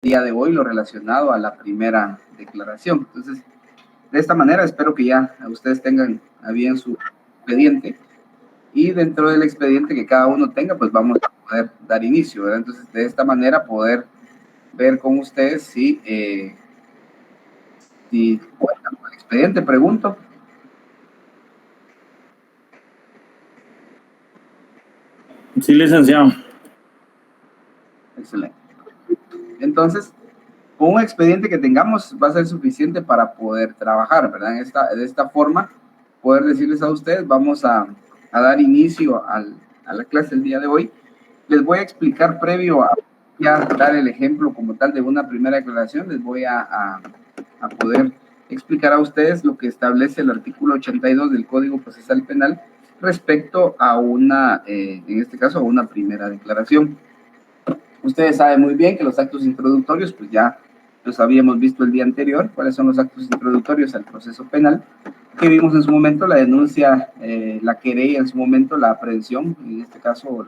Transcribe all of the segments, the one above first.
día de hoy lo relacionado a la primera declaración. Entonces, de esta manera espero que ya ustedes tengan a bien su expediente y dentro del expediente que cada uno tenga, pues vamos a poder dar inicio, ¿verdad? Entonces, de esta manera poder ver con ustedes si cuentan con el expediente, pregunto. Sí, licenciado. Excelente. Entonces, con un expediente que tengamos va a ser suficiente para poder trabajar, ¿verdad? De esta forma, poder decirles a ustedes, vamos a dar inicio a la clase del día de hoy. Les voy a explicar previo a ya dar el ejemplo como tal de una primera declaración, les voy a poder explicar a ustedes lo que establece el artículo 82 del Código Procesal Penal respecto a una, en este caso, a una primera declaración. Ustedes saben muy bien que los actos introductorios, pues ya los habíamos visto el día anterior, cuáles son los actos introductorios al proceso penal, que vimos en su momento la denuncia, la querella, en su momento la aprehensión, en este caso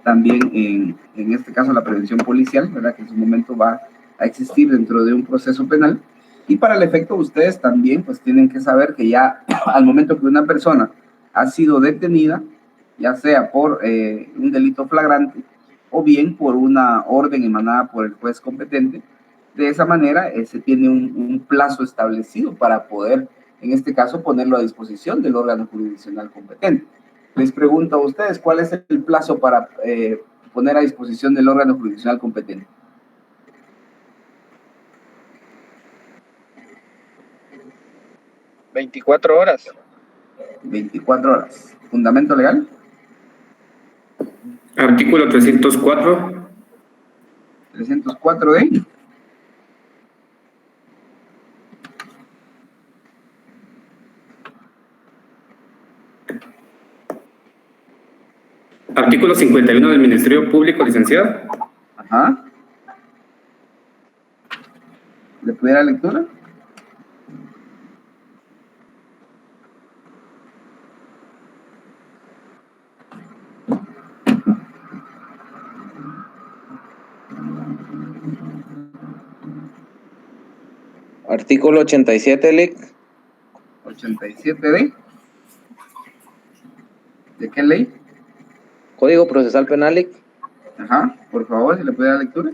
también en este caso la prevención policial, ¿verdad? Que en su momento va a existir dentro de un proceso penal. Y para el efecto ustedes también pues tienen que saber que ya al momento que una persona ha sido detenida, ya sea por un delito flagrante, o bien por una orden emanada por el juez competente. De esa manera, se tiene un plazo establecido para poder, en este caso, ponerlo a disposición del órgano jurisdiccional competente. Les pregunto a ustedes, ¿cuál es el plazo para poner a disposición del órgano jurisdiccional competente? 24 horas. 24 horas. ¿Fundamento legal? Artículo 304. 304 de... Artículo 51 del Ministerio Público, licenciado. Ajá. ¿Le pudiera lectura? Artículo 87, LIC. 87 ¿de qué ley? Código Procesal Penal, LIC. Ajá, por favor, si le pudiera lectura.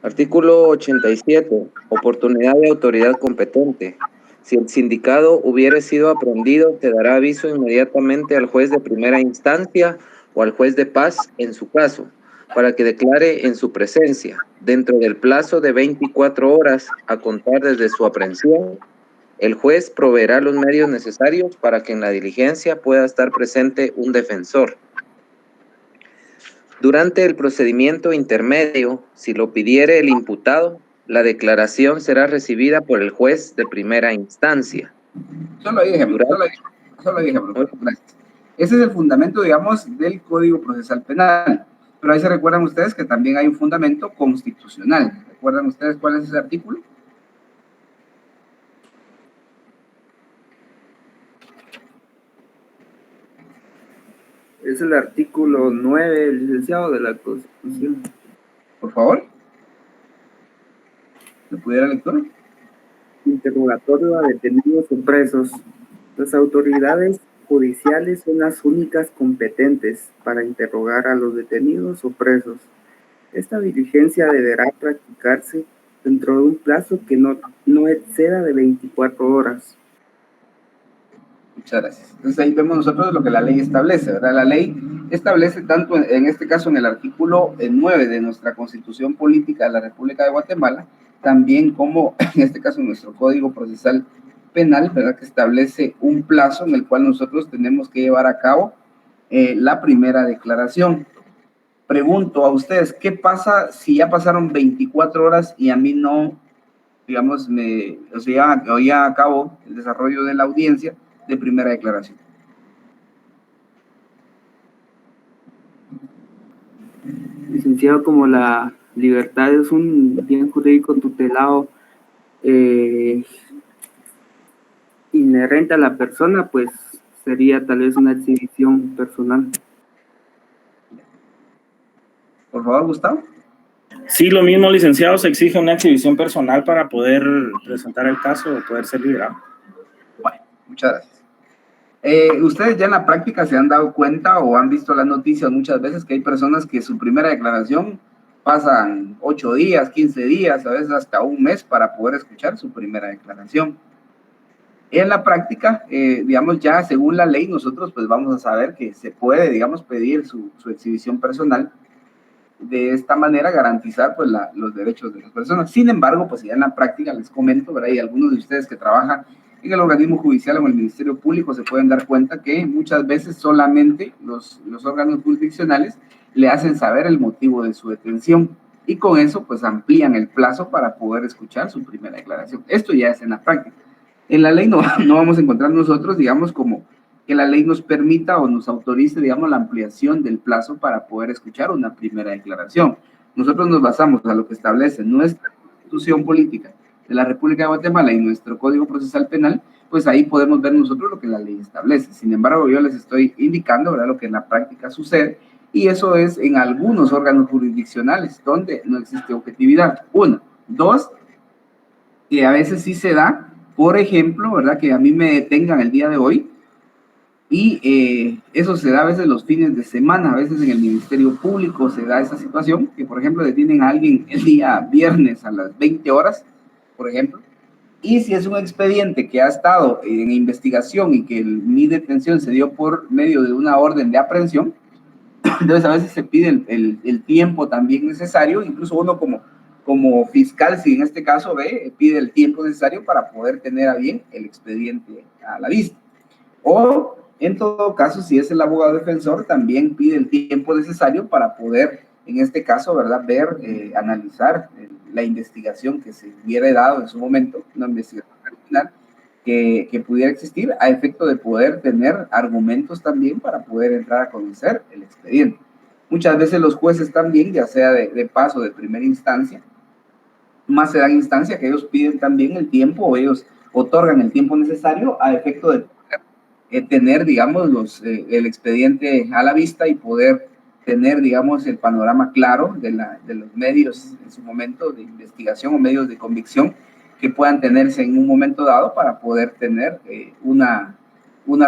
Artículo 87. Oportunidad de autoridad competente. Si el sindicado hubiere sido aprehendido, se dará aviso inmediatamente al juez de primera instancia o al juez de paz en su caso, para que declare en su presencia, dentro del plazo de 24 horas a contar desde su aprehensión. El juez proveerá los medios necesarios para que en la diligencia pueda estar presente un defensor. Durante el procedimiento intermedio, si lo pidiere el imputado, la declaración será recibida por el juez de primera instancia. Solo hay ejemplo. Gracias. Ese es el fundamento, digamos, del Código Procesal Penal. Pero ahí se recuerdan ustedes que también hay un fundamento constitucional. ¿Recuerdan ustedes cuál es ese artículo? Es el artículo 9, licenciado, de la Constitución. Por favor. ¿Le pudiera lectura? Interrogatorio a detenidos o presos. Las autoridades judiciales son las únicas competentes para interrogar a los detenidos o presos. Esta diligencia deberá practicarse dentro de un plazo que no exceda de 24 horas. Muchas gracias. Entonces ahí vemos nosotros lo que la ley establece, ¿verdad? La ley establece tanto en este caso en el artículo 9 de nuestra Constitución Política de la República de Guatemala, también como en este caso en nuestro Código Procesal Penal, ¿verdad? Que establece un plazo en el cual nosotros tenemos que llevar a cabo la primera declaración. Pregunto a ustedes, ¿qué pasa si ya pasaron 24 horas y a mí no, digamos, ya a cabo el desarrollo de la audiencia de primera declaración? Licenciado, como la libertad es un bien jurídico tutelado inherente a la persona, pues sería tal vez una exhibición personal. Por favor, Gustavo. Sí, lo mismo, licenciado, se exige una exhibición personal para poder presentar el caso o poder ser liberado. Bueno, muchas gracias. Ustedes ya en la práctica se han dado cuenta o han visto las noticias muchas veces que hay personas que su primera declaración pasan 8 días, 15 días, a veces hasta un mes para poder escuchar su primera declaración. En la práctica, digamos, ya según la ley, nosotros pues vamos a saber que se puede, digamos, pedir su exhibición personal. De esta manera garantizar pues los derechos de las personas. Sin embargo, pues ya en la práctica les comento, ¿verdad? Y algunos de ustedes que trabajan en el organismo judicial o en el Ministerio Público se pueden dar cuenta que muchas veces solamente los órganos jurisdiccionales le hacen saber el motivo de su detención y con eso pues amplían el plazo para poder escuchar su primera declaración. Esto ya es en la práctica. En la ley no vamos a encontrar nosotros, digamos, como que la ley nos permita o nos autorice, digamos, la ampliación del plazo para poder escuchar una primera declaración. Nosotros nos basamos a lo que establece nuestra Constitución Política de la República de Guatemala y nuestro Código Procesal Penal, pues ahí podemos ver nosotros lo que la ley establece. Sin embargo, yo les estoy indicando, ¿verdad?, lo que en la práctica sucede, y eso es en algunos órganos jurisdiccionales donde no existe objetividad. Uno. Dos, que a veces sí se da, por ejemplo, ¿verdad?, que a mí me detengan el día de hoy, y eso se da a veces los fines de semana, a veces en el Ministerio Público se da esa situación, que por ejemplo detienen a alguien el día viernes a las 20 horas, por ejemplo, y si es un expediente que ha estado en investigación y que mi detención se dio por medio de una orden de aprehensión, entonces a veces se pide el tiempo también necesario, incluso uno como fiscal, si en este caso pide el tiempo necesario para poder tener a bien el expediente a la vista. O, en todo caso, si es el abogado defensor, también pide el tiempo necesario para poder, en este caso, ¿verdad?, ver, analizar la investigación que se hubiera dado en su momento, una investigación criminal que pudiera existir, a efecto de poder tener argumentos también para poder entrar a conocer el expediente. Muchas veces los jueces también, ya sea de paso de primera instancia, más se dan instancia que ellos piden también el tiempo o ellos otorgan el tiempo necesario a efecto de tener, digamos, el expediente a la vista y poder tener, digamos, el panorama claro de los medios en su momento de investigación o medios de convicción que puedan tenerse en un momento dado para poder tener una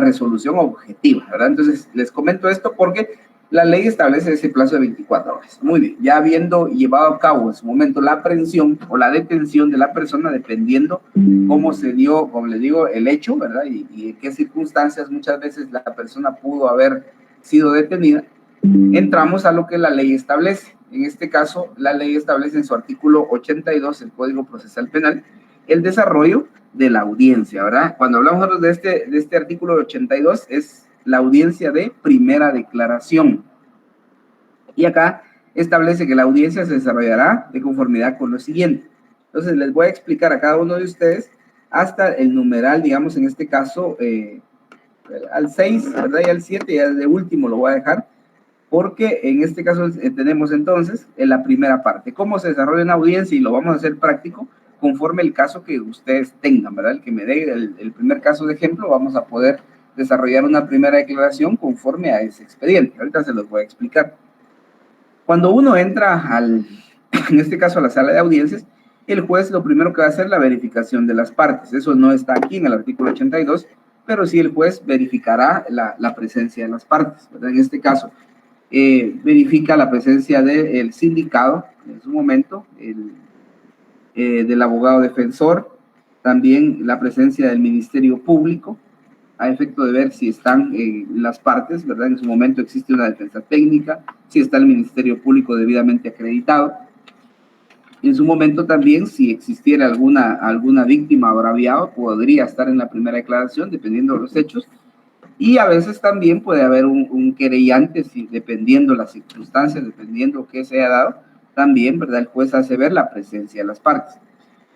resolución objetiva, ¿verdad? Entonces, les comento esto porque la ley establece ese plazo de 24 horas. Muy bien, ya habiendo llevado a cabo en su momento la aprehensión o la detención de la persona, dependiendo cómo se dio, como les digo, el hecho, ¿verdad? Y en qué circunstancias muchas veces la persona pudo haber sido detenida, entramos a lo que la ley establece. En este caso, la ley establece en su artículo 82, el Código Procesal Penal, el desarrollo de la audiencia, ¿verdad? Cuando hablamos nosotros de este artículo 82, es la audiencia de primera declaración. Y acá establece que la audiencia se desarrollará de conformidad con lo siguiente. Entonces, les voy a explicar a cada uno de ustedes hasta el numeral, digamos, en este caso, al 6, ¿verdad? Y al 7, ya de último lo voy a dejar, porque en este caso tenemos entonces en la primera parte, cómo se desarrolla una audiencia, y lo vamos a hacer práctico conforme el caso que ustedes tengan, ¿verdad? El que me dé el primer caso de ejemplo, vamos a poder desarrollar una primera declaración conforme a ese expediente. Ahorita se los voy a explicar. Cuando uno entra en este caso a la sala de audiencias, el juez lo primero que va a hacer es la verificación de las partes. Eso no está aquí en el artículo 82, pero sí el juez verificará la presencia de las partes, ¿verdad? En este caso, verifica la presencia del sindicado, en su momento, del abogado defensor, también la presencia del Ministerio Público, a efecto de ver si están las partes, ¿verdad? En su momento existe una defensa técnica, si está el Ministerio Público debidamente acreditado. En su momento también, si existiera alguna víctima o agraviado, podría estar en la primera declaración, dependiendo de los hechos. Y a veces también puede haber un querellante, dependiendo las circunstancias, dependiendo qué se haya dado, también, ¿verdad? El juez hace ver la presencia de las partes.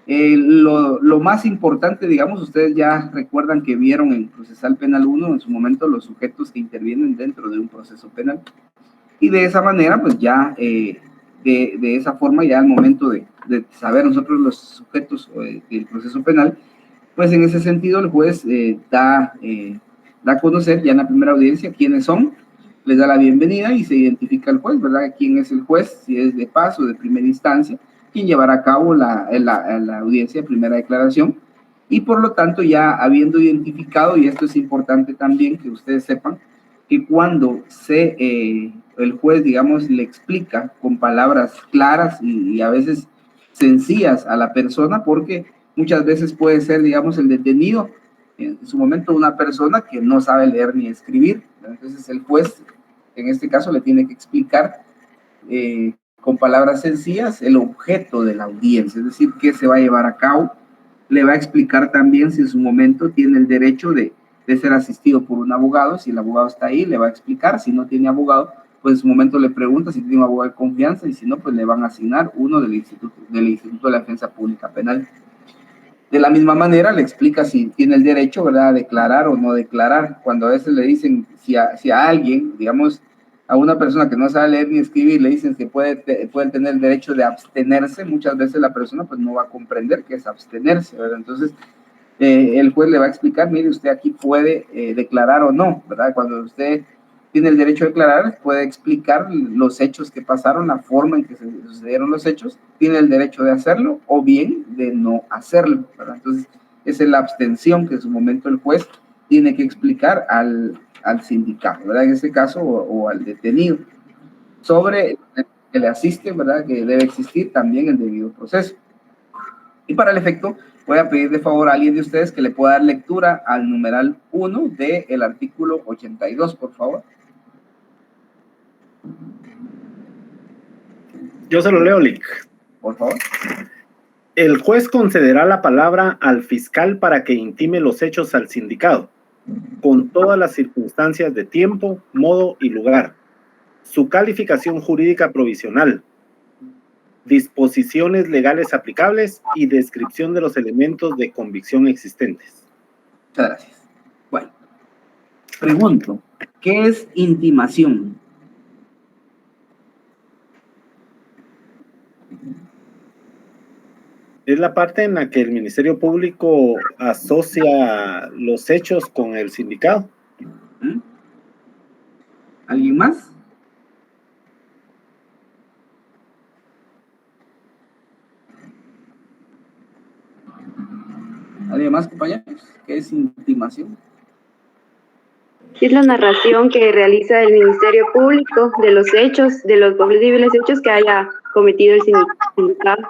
Lo más importante, digamos, ustedes ya recuerdan que vieron en Procesal Penal 1 en su momento los sujetos que intervienen dentro de un proceso penal. Y de esa manera, pues ya, de esa forma, ya al momento de saber nosotros los sujetos del proceso penal, pues en ese sentido el juez da a conocer ya en la primera audiencia quiénes son les da la bienvenida y se identifica el juez, ¿verdad? ¿Quién es el juez? Si es de paz o de primera instancia, quien llevará a cabo la audiencia de primera declaración. Y por lo tanto, ya habiendo identificado, y esto es importante también que ustedes sepan, que cuando el juez, digamos, le explica con palabras claras y a veces sencillas a la persona, porque muchas veces puede ser, digamos, el detenido, en su momento una persona que no sabe leer ni escribir. Entonces el juez, en este caso, le tiene que explicar con palabras sencillas el objeto de la audiencia, es decir, qué se va a llevar a cabo. Le va a explicar también si en su momento tiene el derecho de ser asistido por un abogado. Si el abogado está ahí, le va a explicar. Si no tiene abogado, pues en su momento le pregunta si tiene un abogado de confianza, y si no, pues le van a asignar uno del Instituto de la Defensa Pública Penal. De la misma manera, le explica si tiene el derecho, ¿verdad?, a declarar o no declarar. Cuando a veces le dicen, si a alguien, digamos, a una persona que no sabe leer ni escribir, le dicen que pueden tener el derecho de abstenerse, muchas veces la persona pues no va a comprender qué es abstenerse, ¿verdad? Entonces, el juez le va a explicar, mire, usted aquí puede declarar o no, ¿verdad? Cuando usted tiene el derecho a declarar, puede explicar los hechos que pasaron, la forma en que se sucedieron los hechos, tiene el derecho de hacerlo o bien de no hacerlo, ¿verdad? Entonces, esa es la abstención que en su momento el juez tiene que explicar al sindicado, ¿verdad? En este caso, o al detenido. Sobre el que le asiste, ¿verdad?, que debe existir también el debido proceso. Y para el efecto, voy a pedir de favor a alguien de ustedes que le pueda dar lectura al numeral 1 del artículo 82, por favor. Yo se lo leo, Lick. Por favor. El juez concederá la palabra al fiscal para que intime los hechos al sindicado, con todas las circunstancias de tiempo, modo y lugar, su calificación jurídica provisional, disposiciones legales aplicables y descripción de los elementos de convicción existentes. Muchas gracias. Bueno, pregunto, ¿qué es intimación? Es la parte en la que el Ministerio Público asocia los hechos con el sindicado. ¿Alguien más? ¿Alguien más, compañeros? ¿Qué es intimación? Es la narración que realiza el Ministerio Público de los hechos, de los posibles hechos que haya cometido el sindicado.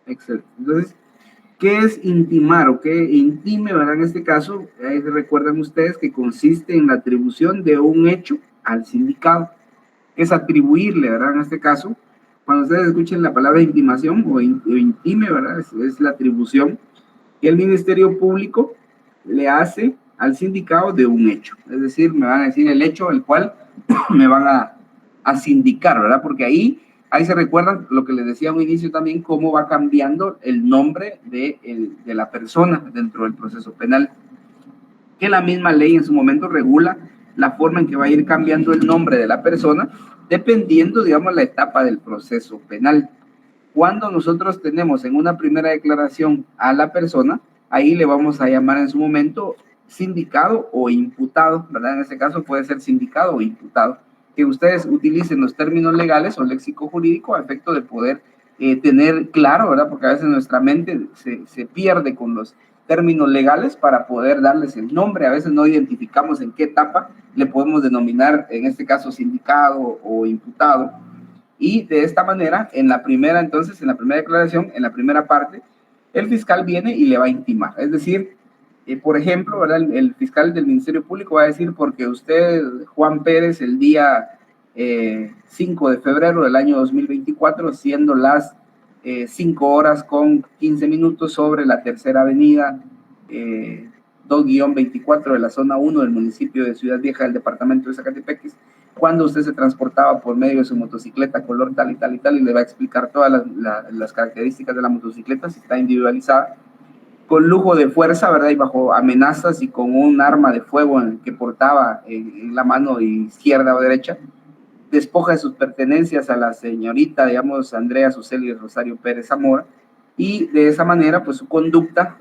Excelente. Entonces, ¿qué es intimar o qué intime, verdad? En este caso, ahí recuerdan ustedes que consiste en la atribución de un hecho al sindicado. Es atribuirle, ¿verdad? En este caso, cuando ustedes escuchen la palabra intimación o intime, ¿verdad? Es la atribución que el Ministerio Público le hace al sindicado de un hecho. Es decir, me van a decir el hecho el cual me van a sindicar, ¿verdad? Porque ahí se recuerdan lo que les decía a un inicio también, cómo va cambiando el nombre de la persona dentro del proceso penal. Que la misma ley en su momento regula la forma en que va a ir cambiando el nombre de la persona, dependiendo, digamos, la etapa del proceso penal. Cuando nosotros tenemos en una primera declaración a la persona, ahí le vamos a llamar en su momento sindicado o imputado, ¿verdad? En este caso puede ser sindicado o imputado. Que ustedes utilicen los términos legales o léxico jurídico a efecto de poder tener claro, ¿verdad? Porque a veces nuestra mente se pierde con los términos legales para poder darles el nombre. A veces no identificamos en qué etapa le podemos denominar, en este caso, sindicado o imputado. Y de esta manera, en la primera declaración, en la primera parte, el fiscal viene y le va a intimar. Es decir, por ejemplo, ¿verdad? El fiscal del Ministerio Público va a decir, porque usted, Juan Pérez, el día 5 de febrero del año 2024, siendo las 5 horas con 15 minutos sobre la tercera avenida 2-24 de la zona 1 del municipio de Ciudad Vieja del departamento de Zacatepeques, cuando usted se transportaba por medio de su motocicleta color tal y tal y tal, y le va a explicar todas las características de la motocicleta, si está individualizada, con lujo de fuerza, ¿verdad? Y bajo amenazas y con un arma de fuego que portaba en la mano izquierda o derecha, despoja de sus pertenencias a la señorita, digamos, Andrea Suseli Rosario Pérez Zamora, y de esa manera, pues su conducta,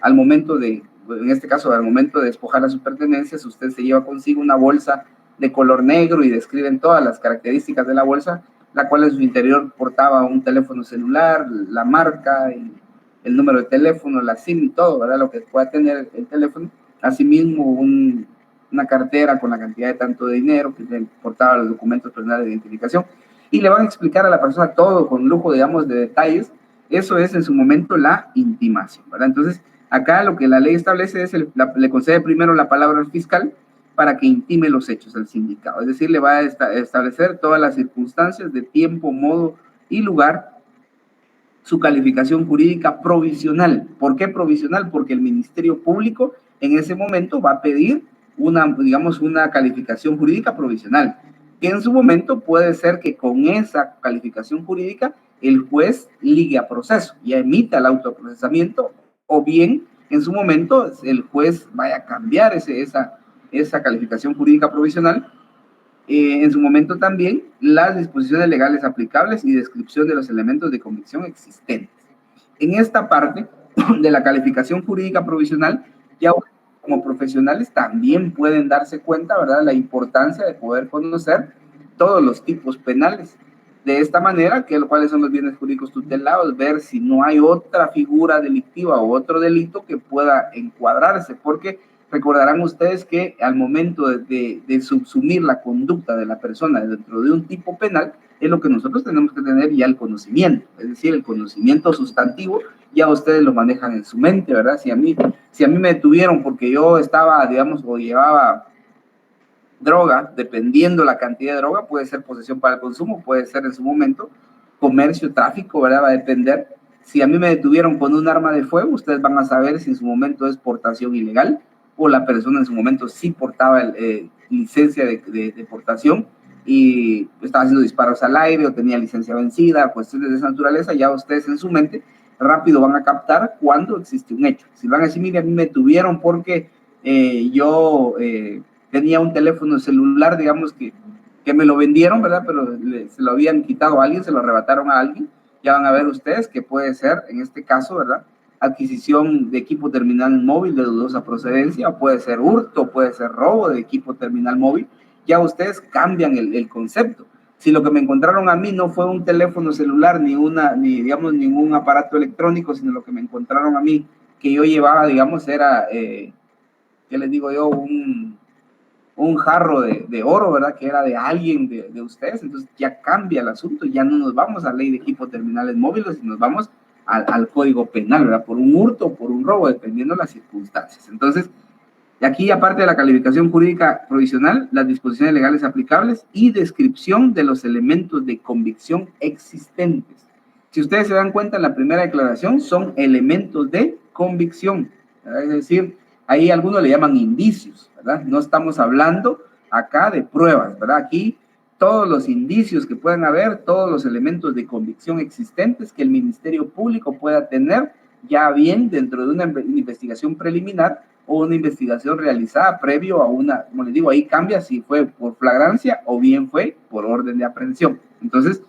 al momento de, en este caso, al momento de despojar a sus pertenencias, usted se lleva consigo una bolsa de color negro y describen todas las características de la bolsa, la cual en su interior portaba un teléfono celular, la marca, el número de teléfono, la SIM y todo, ¿verdad? Lo que pueda tener el teléfono. Asimismo, una cartera con la cantidad de tanto de dinero que portaba los documentos personales de identificación. Y le van a explicar a la persona todo con lujo, digamos, de detalles. Eso es en su momento la intimación, ¿verdad? Entonces, acá lo que la ley establece es, le concede primero la palabra al fiscal para que intime los hechos al sindicado. Es decir, le va a establecer todas las circunstancias de tiempo, modo y lugar, su calificación jurídica provisional. ¿Por qué provisional? Porque el Ministerio Público en ese momento va a pedir una calificación jurídica provisional, que en su momento puede ser que con esa calificación jurídica el juez ligue a proceso y emita el autoprocesamiento, o bien en su momento el juez vaya a cambiar esa calificación jurídica provisional. En su momento también las disposiciones legales aplicables y descripción de los elementos de convicción existentes. En esta parte de la calificación jurídica provisional, ya como profesionales también pueden darse cuenta, ¿verdad?, la importancia de poder conocer todos los tipos penales. De esta manera, cuáles son los bienes jurídicos tutelados, ver si no hay otra figura delictiva o otro delito que pueda encuadrarse, porque recordarán ustedes que al momento de subsumir la conducta de la persona dentro de un tipo penal, es lo que nosotros tenemos que tener ya el conocimiento, es decir, el conocimiento sustantivo, ya ustedes lo manejan en su mente, ¿verdad? Si a mí me detuvieron porque yo estaba, digamos, o llevaba droga, dependiendo la cantidad de droga, puede ser posesión para el consumo, puede ser en su momento comercio, tráfico, ¿verdad? Va a depender. Si a mí me detuvieron con un arma de fuego, ustedes van a saber si en su momento es portación ilegal o la persona en su momento sí portaba licencia de portación y estaba haciendo disparos al aire o tenía licencia vencida, cuestiones de esa naturaleza. Ya ustedes en su mente rápido van a captar cuando existe un hecho. Si van a decir, mire, a mí me detuvieron porque yo tenía un teléfono celular, digamos, que me lo vendieron, ¿verdad? Pero se lo habían quitado a alguien, se lo arrebataron a alguien. Ya van a ver ustedes que puede ser, en este caso, ¿verdad?, adquisición de equipo terminal móvil de dudosa procedencia, o puede ser hurto, puede ser robo de equipo terminal móvil. Ya ustedes cambian el concepto. Si lo que me encontraron a mí no fue un teléfono celular, ni digamos, ningún aparato electrónico, sino lo que me encontraron a mí, que yo llevaba, digamos, era, ¿qué les digo yo? Un jarro de oro, ¿verdad?, que era de alguien de ustedes. Entonces ya cambia el asunto, ya no nos vamos a ley de equipos terminales móviles, sino nos vamos al código penal, ¿verdad?, por un hurto o por un robo, dependiendo de las circunstancias. Entonces, aquí, aparte de la calificación jurídica provisional, las disposiciones legales aplicables y descripción de los elementos de convicción existentes. Si ustedes se dan cuenta, en la primera declaración son elementos de convicción, ¿verdad? Es decir, ahí algunos le llaman indicios, ¿verdad? No estamos hablando acá de pruebas, ¿verdad? Aquí todos los indicios que puedan haber, todos los elementos de convicción existentes que el Ministerio Público pueda tener ya bien dentro de una investigación preliminar o una investigación realizada previo a una, como les digo, ahí cambia si fue por flagrancia o bien fue por orden de aprehensión. Entonces,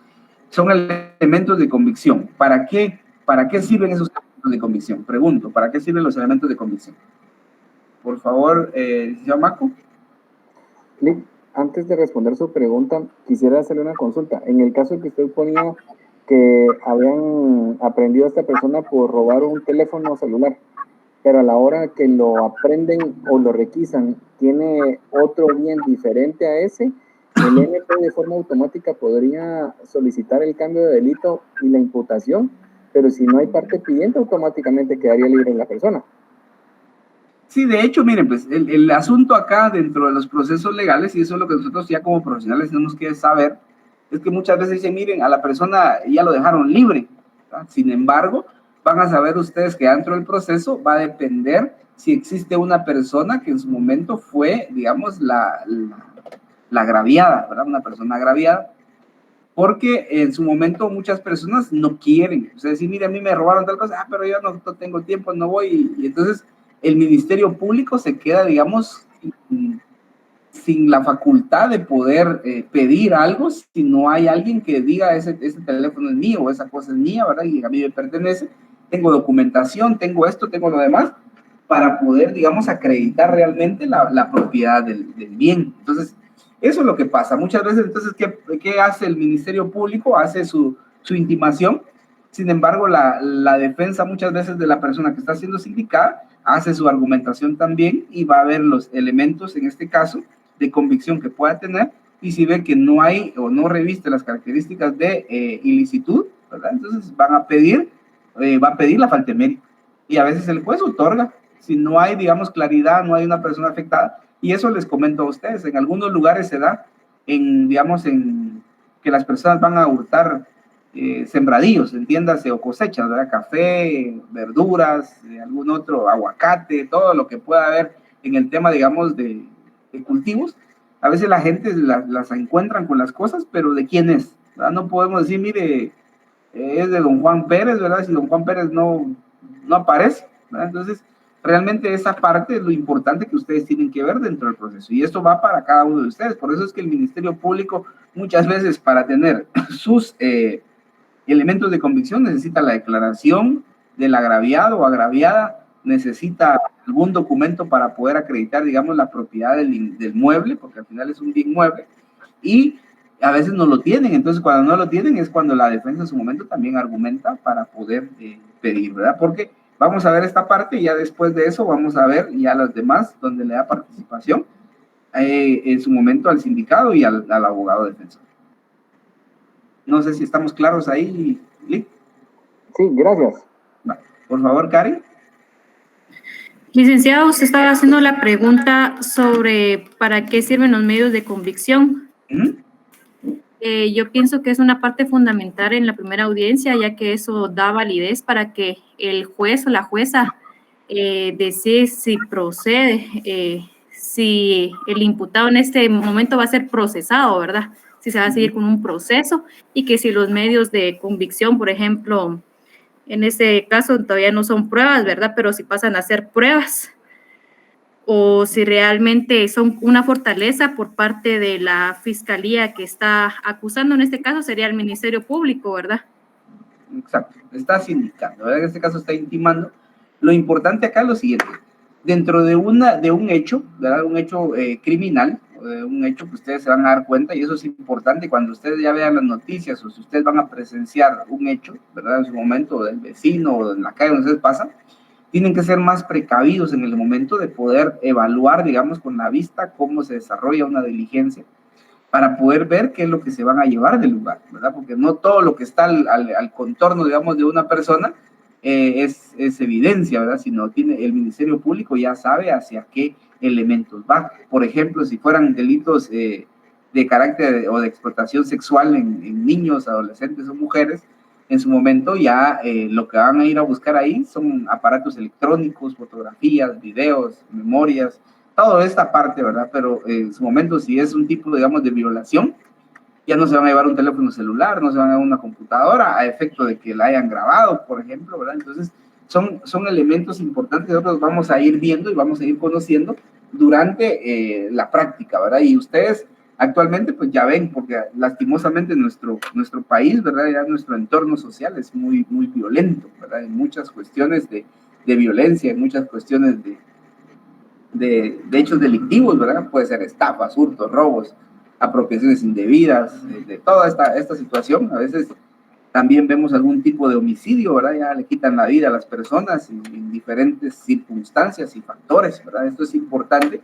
son elementos de convicción. ¿Para qué sirven esos elementos de convicción? Pregunto, ¿para qué sirven los elementos de convicción? Por favor, señor Maco. Antes de responder su pregunta, quisiera hacerle una consulta. En el caso que usted ponía que habían aprendido a esta persona por robar un teléfono celular, pero a la hora que lo aprenden o lo requisan, ¿tiene otro bien diferente a ese? El MP de forma automática podría solicitar el cambio de delito y la imputación, pero si no hay parte pidiente, automáticamente quedaría libre la persona. Sí, de hecho, miren, pues el asunto acá dentro de los procesos legales, y eso es lo que nosotros ya como profesionales tenemos que saber, es que muchas veces dicen, miren, a la persona ya lo dejaron libre, ¿verdad? Sin embargo, van a saber ustedes que dentro del proceso va a depender si existe una persona que en su momento fue, digamos, la agraviada, ¿verdad? Una persona agraviada, porque en su momento muchas personas no quieren, o sea, decir, mire, a mí me robaron tal cosa, pero yo no tengo tiempo, no voy, y entonces el Ministerio Público se queda, digamos, sin la facultad de poder pedir algo si no hay alguien que diga ese teléfono es mío o esa cosa es mía, ¿verdad? Y a mí me pertenece, tengo documentación, tengo esto, tengo lo demás, para poder, digamos, acreditar realmente la propiedad del bien. Entonces, Eso es lo que pasa. Muchas veces, entonces, ¿qué hace el Ministerio Público? Hace su intimación. Sin embargo, la defensa muchas veces de la persona que está siendo sindicada hace su argumentación también y va a ver los elementos, en este caso, de convicción que pueda tener, y si ve que no hay o no reviste las características de ilicitud, ¿verdad? Entonces va a pedir la falta de mérito. Y a veces el juez otorga, si no hay, digamos, claridad, no hay una persona afectada. Y eso les comento a ustedes, en algunos lugares se da, digamos, en que las personas van a hurtar sembradíos, entiéndase, o cosechas, ¿verdad? Café, verduras, algún otro, aguacate, todo lo que pueda haber en el tema, digamos, de cultivos. A veces la gente las encuentran con las cosas, pero ¿de quién es? ¿Verdad? No podemos decir, mire, es de don Juan Pérez, ¿verdad? Si don Juan Pérez no aparece, ¿verdad? Entonces, realmente esa parte es lo importante que ustedes tienen que ver dentro del proceso, y esto va para cada uno de ustedes. Por eso es que el Ministerio Público muchas veces, para tener sus elementos de convicción, necesita la declaración del agraviado o agraviada, necesita algún documento para poder acreditar, digamos, la propiedad del mueble, porque al final es un bien mueble, y a veces no lo tienen. Entonces, cuando no lo tienen es cuando la defensa en su momento también argumenta para poder pedir, ¿verdad? Porque vamos a ver esta parte y ya después de eso vamos a ver ya las demás, donde le da participación en su momento al sindicado y al abogado defensor. No sé si estamos claros ahí, Lick. Sí, gracias. Por favor, Karen. Licenciado, usted estaba haciendo la pregunta sobre para qué sirven los medios de convicción. Yo pienso que es una parte fundamental en la primera audiencia, ya que eso da validez para que el juez o la jueza decide si procede, si el imputado en este momento va a ser procesado, ¿verdad? Si se va a seguir con un proceso, y que si los medios de convicción, por ejemplo, en este caso todavía no son pruebas, ¿verdad? Pero si pasan a ser pruebas, o si realmente son una fortaleza por parte de la fiscalía que está acusando, en este caso sería el Ministerio Público, ¿verdad? Exacto, está sindicando, ¿verdad? En este caso está intimando. Lo importante acá es lo siguiente: dentro de un hecho, ¿verdad? Un hecho criminal, un hecho que ustedes se van a dar cuenta, y eso es importante cuando ustedes ya vean las noticias, o si ustedes van a presenciar un hecho, ¿verdad? En su momento, del vecino o en la calle donde ustedes pasan, tienen que ser más precavidos en el momento de poder evaluar, digamos, con la vista cómo se desarrolla una diligencia, para poder ver qué es lo que se van a llevar del lugar, ¿verdad? Porque no todo lo que está al contorno, digamos, de una persona es evidencia, ¿verdad? Sino el Ministerio Público ya sabe hacia qué elementos va. Por ejemplo, si fueran delitos de carácter o de explotación sexual en niños, adolescentes o mujeres, en su momento ya lo que van a ir a buscar ahí son aparatos electrónicos, fotografías, videos, memorias, toda esta parte, ¿verdad? Pero en su momento, si es un tipo, digamos, de violación, ya no se van a llevar un teléfono celular, no se van a llevar una computadora a efecto de que la hayan grabado, por ejemplo, ¿verdad? Entonces, son elementos importantes que nosotros vamos a ir viendo y vamos a ir conociendo durante la práctica, ¿verdad? Y ustedes actualmente, pues ya ven, porque lastimosamente nuestro país, ¿verdad? Ya nuestro entorno social es muy, muy violento, ¿verdad? En muchas cuestiones de violencia, en muchas cuestiones de hechos delictivos, ¿verdad? Puede ser estafas, hurtos, robos, apropiaciones indebidas, de toda esta situación. A veces también vemos algún tipo de homicidio, ¿verdad? Ya le quitan la vida a las personas en diferentes circunstancias y factores, ¿verdad? Esto es importante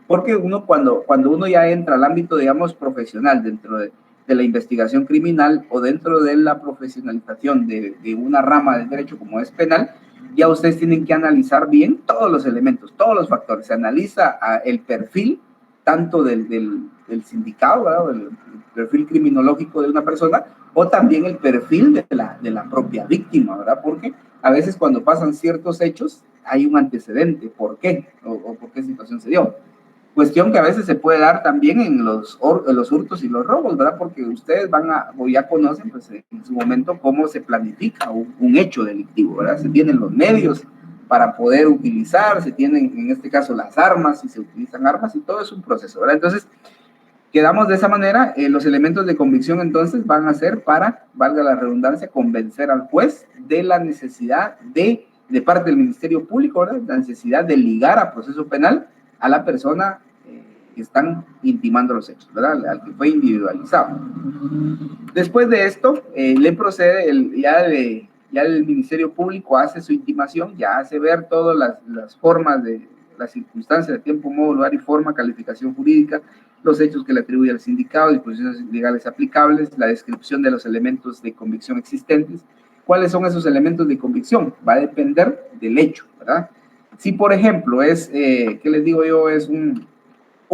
porque uno cuando uno ya entra al ámbito, digamos, profesional dentro de la investigación criminal o dentro de la profesionalización de una rama del derecho como es penal, ya ustedes tienen que analizar bien todos los elementos, todos los factores. Se analiza el perfil tanto del sindicado, ¿verdad? El perfil criminológico de una persona, o también el perfil de la propia víctima, ¿verdad? Porque a veces cuando pasan ciertos hechos hay un antecedente. ¿Por qué? O por qué situación se dio. Cuestión que a veces se puede dar también en los hurtos y los robos, ¿verdad? Porque ustedes o ya conocen, pues, en su momento cómo se planifica un hecho delictivo, ¿verdad? Se tienen los medios para poder utilizar, se tienen en este caso las armas, y se utilizan armas, y todo es un proceso, ¿verdad? Entonces, quedamos de esa manera. Los elementos de convicción entonces van a ser para, valga la redundancia, convencer al juez de la necesidad de parte del Ministerio Público, ¿verdad? La necesidad de ligar a proceso penal a la persona están intimando los hechos, ¿verdad? Al que fue individualizado. Después de esto, le procede, ya el Ministerio Público hace su intimación, ya hace ver todas las formas de las circunstancias de tiempo, modo, lugar y forma, calificación jurídica, los hechos que le atribuye al sindicado, disposiciones legales aplicables, la descripción de los elementos de convicción existentes. ¿Cuáles son esos elementos de convicción? Va a depender del hecho, ¿verdad? Si, por ejemplo, ¿qué les digo yo? Es un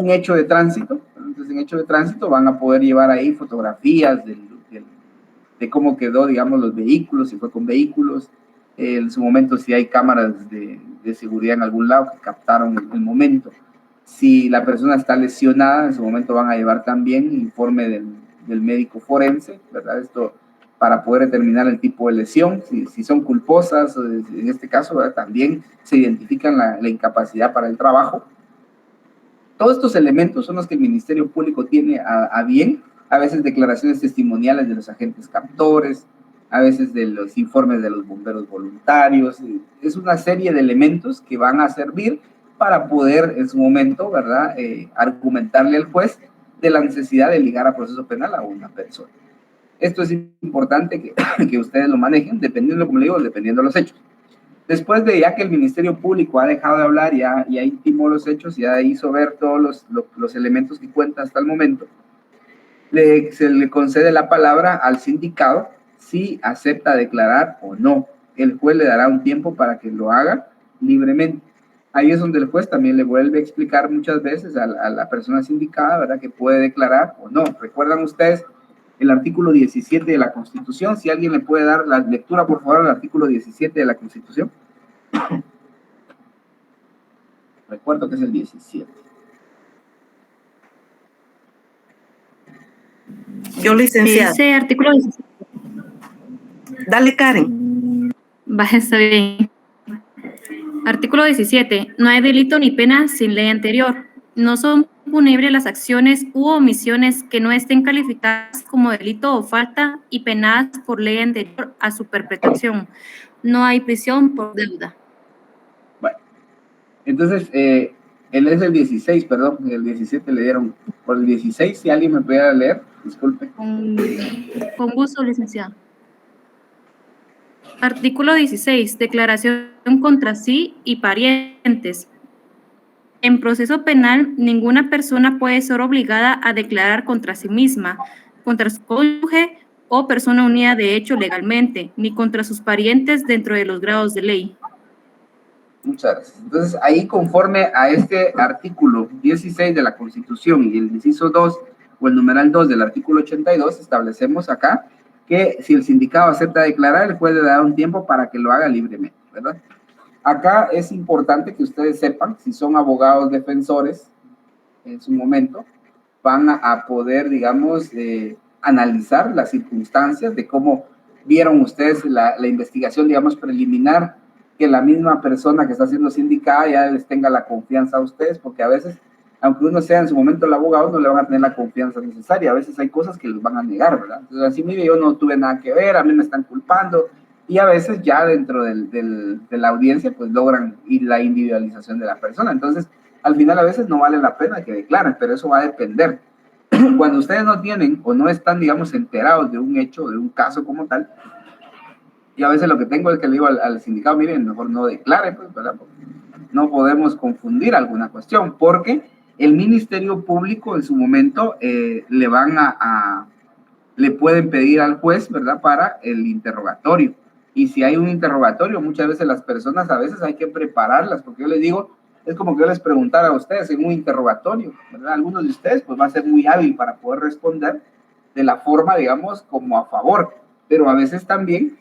hecho de tránsito. Entonces, en hecho de tránsito van a poder llevar ahí fotografías de cómo quedó, digamos, los vehículos, si fue con vehículos, en su momento si hay cámaras de seguridad en algún lado que captaron el momento. Si la persona está lesionada, en su momento van a llevar también informe del médico forense, ¿verdad? Esto para poder determinar el tipo de lesión, si son culposas, en este caso, ¿verdad? También se identifican la incapacidad para el trabajo. Todos estos elementos son los que el Ministerio Público tiene a bien, a veces declaraciones testimoniales de los agentes captores, a veces de los informes de los bomberos voluntarios. Es una serie de elementos que van a servir para poder en su momento, ¿verdad?, argumentarle al juez de la necesidad de ligar a proceso penal a una persona. Esto es importante que ustedes lo manejen, dependiendo, como le digo, dependiendo de los hechos. Después de ya que el Ministerio Público ha dejado de hablar, ya intimó los hechos, ya hizo ver todos los elementos que cuenta hasta el momento, se le concede la palabra al sindicado si acepta declarar o no. El juez le dará un tiempo para que lo haga libremente. Ahí es donde el juez también le vuelve a explicar muchas veces a la persona sindicada, ¿verdad?, que puede declarar o no. ¿Recuerdan ustedes el artículo 17 de la Constitución? Si alguien le puede dar la lectura, por favor, al artículo 17 de la Constitución. Recuerdo que es el 17. Yo, licenciada. Ese artículo 17. Dale, Karen. Va, está bien. Artículo 17. No hay delito ni pena sin ley anterior. No son punibles las acciones u omisiones que no estén calificadas como delito o falta y penadas por ley anterior a su perpetración. No hay prisión por deuda. Bueno, entonces, él es el 16, perdón, el 17 le dieron. Por el 16, si alguien me pudiera leer, disculpe. Con gusto, licenciado. Artículo 16. Declaración contra sí y parientes. En proceso penal, ninguna persona puede ser obligada a declarar contra sí misma, contra su cónyuge o persona unida de hecho legalmente, ni contra sus parientes dentro de los grados de ley. Muchas gracias. Entonces, ahí conforme a este artículo 16 de la Constitución y el inciso 2 o el numeral 2 del artículo 82, establecemos acá que si el sindicado acepta declarar, el juez le dará un tiempo para que lo haga libremente, ¿verdad? Acá es importante que ustedes sepan, si son abogados defensores, en su momento, van a poder, digamos, analizar las circunstancias de cómo vieron ustedes la investigación, digamos, preliminar, que la misma persona que está siendo sindicada ya les tenga la confianza a ustedes, porque a veces, aunque uno sea en su momento el abogado, no le van a tener la confianza necesaria. A veces hay cosas que les van a negar, ¿verdad? Entonces, así, mire, yo no tuve nada que ver, a mí me están culpando, y a veces ya dentro de la audiencia, pues logran ir la individualización de la persona. Entonces, al final a veces no vale la pena que declaren, pero eso va a depender. Cuando ustedes no tienen o no están, digamos, enterados de un hecho, de un caso como tal, y a veces lo que tengo es que le digo al sindicado, miren, mejor no declare, pues, ¿verdad? Porque no podemos confundir alguna cuestión, porque el Ministerio Público en su momento le pueden pedir al juez, ¿verdad?, para el interrogatorio. Y si hay un interrogatorio, muchas veces las personas a veces hay que prepararlas, porque yo les digo, es como que yo les preguntara a ustedes en un interrogatorio, ¿verdad? Algunos de ustedes pues va a ser muy hábil para poder responder de la forma, digamos, como a favor, pero a veces también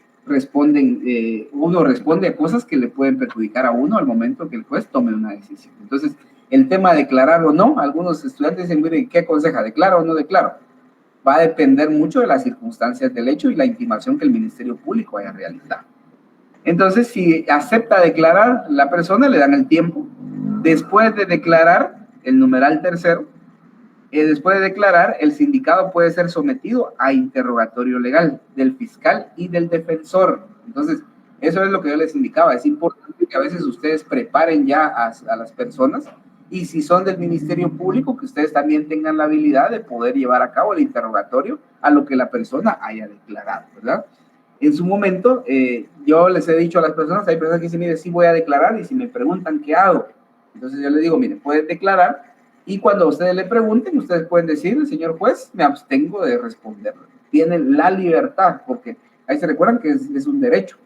uno responde a cosas que le pueden perjudicar a uno al momento que el juez tome una decisión. Entonces, el tema de declarar o no, algunos estudiantes dicen, miren, ¿qué aconseja? ¿Declaro o no declaro? Va a depender mucho de las circunstancias del hecho y la intimación que el Ministerio Público haya realizado. Entonces, si acepta declarar, la persona le dan el tiempo. Después de declarar, el numeral tercero, después de declarar, el sindicado puede ser sometido a interrogatorio legal del fiscal y del defensor. Entonces, eso es lo que yo les indicaba. Es importante que a veces ustedes preparen ya a las personas y si son del Ministerio Público, que ustedes también tengan la habilidad de poder llevar a cabo el interrogatorio a lo que la persona haya declarado, ¿verdad? En su momento, yo les he dicho a las personas, hay personas que dicen, mire, sí voy a declarar, y si me preguntan, ¿qué hago? Entonces yo les digo, mire, pueden declarar, y cuando ustedes le pregunten, ustedes pueden decir, señor juez, me abstengo de responder. Tienen la libertad, porque ahí se recuerdan que es un derecho.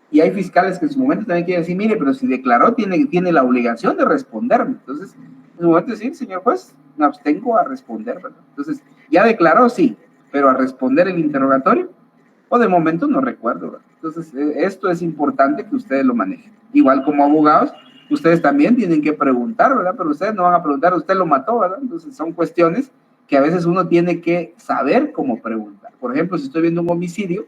Y hay fiscales que en su momento también quieren decir, mire, pero si declaró, tiene la obligación de responderme. Entonces, en su momento decir, señor juez, me abstengo a responder, ¿verdad? Entonces, ya declaró, sí, pero a responder el interrogatorio, o de momento no recuerdo, ¿verdad? Entonces, esto es importante que ustedes lo manejen. Igual como abogados, ustedes también tienen que preguntar, ¿verdad? Pero ustedes no van a preguntar, usted lo mató, ¿verdad? Entonces, son cuestiones que a veces uno tiene que saber cómo preguntar. Por ejemplo, si estoy viendo un homicidio,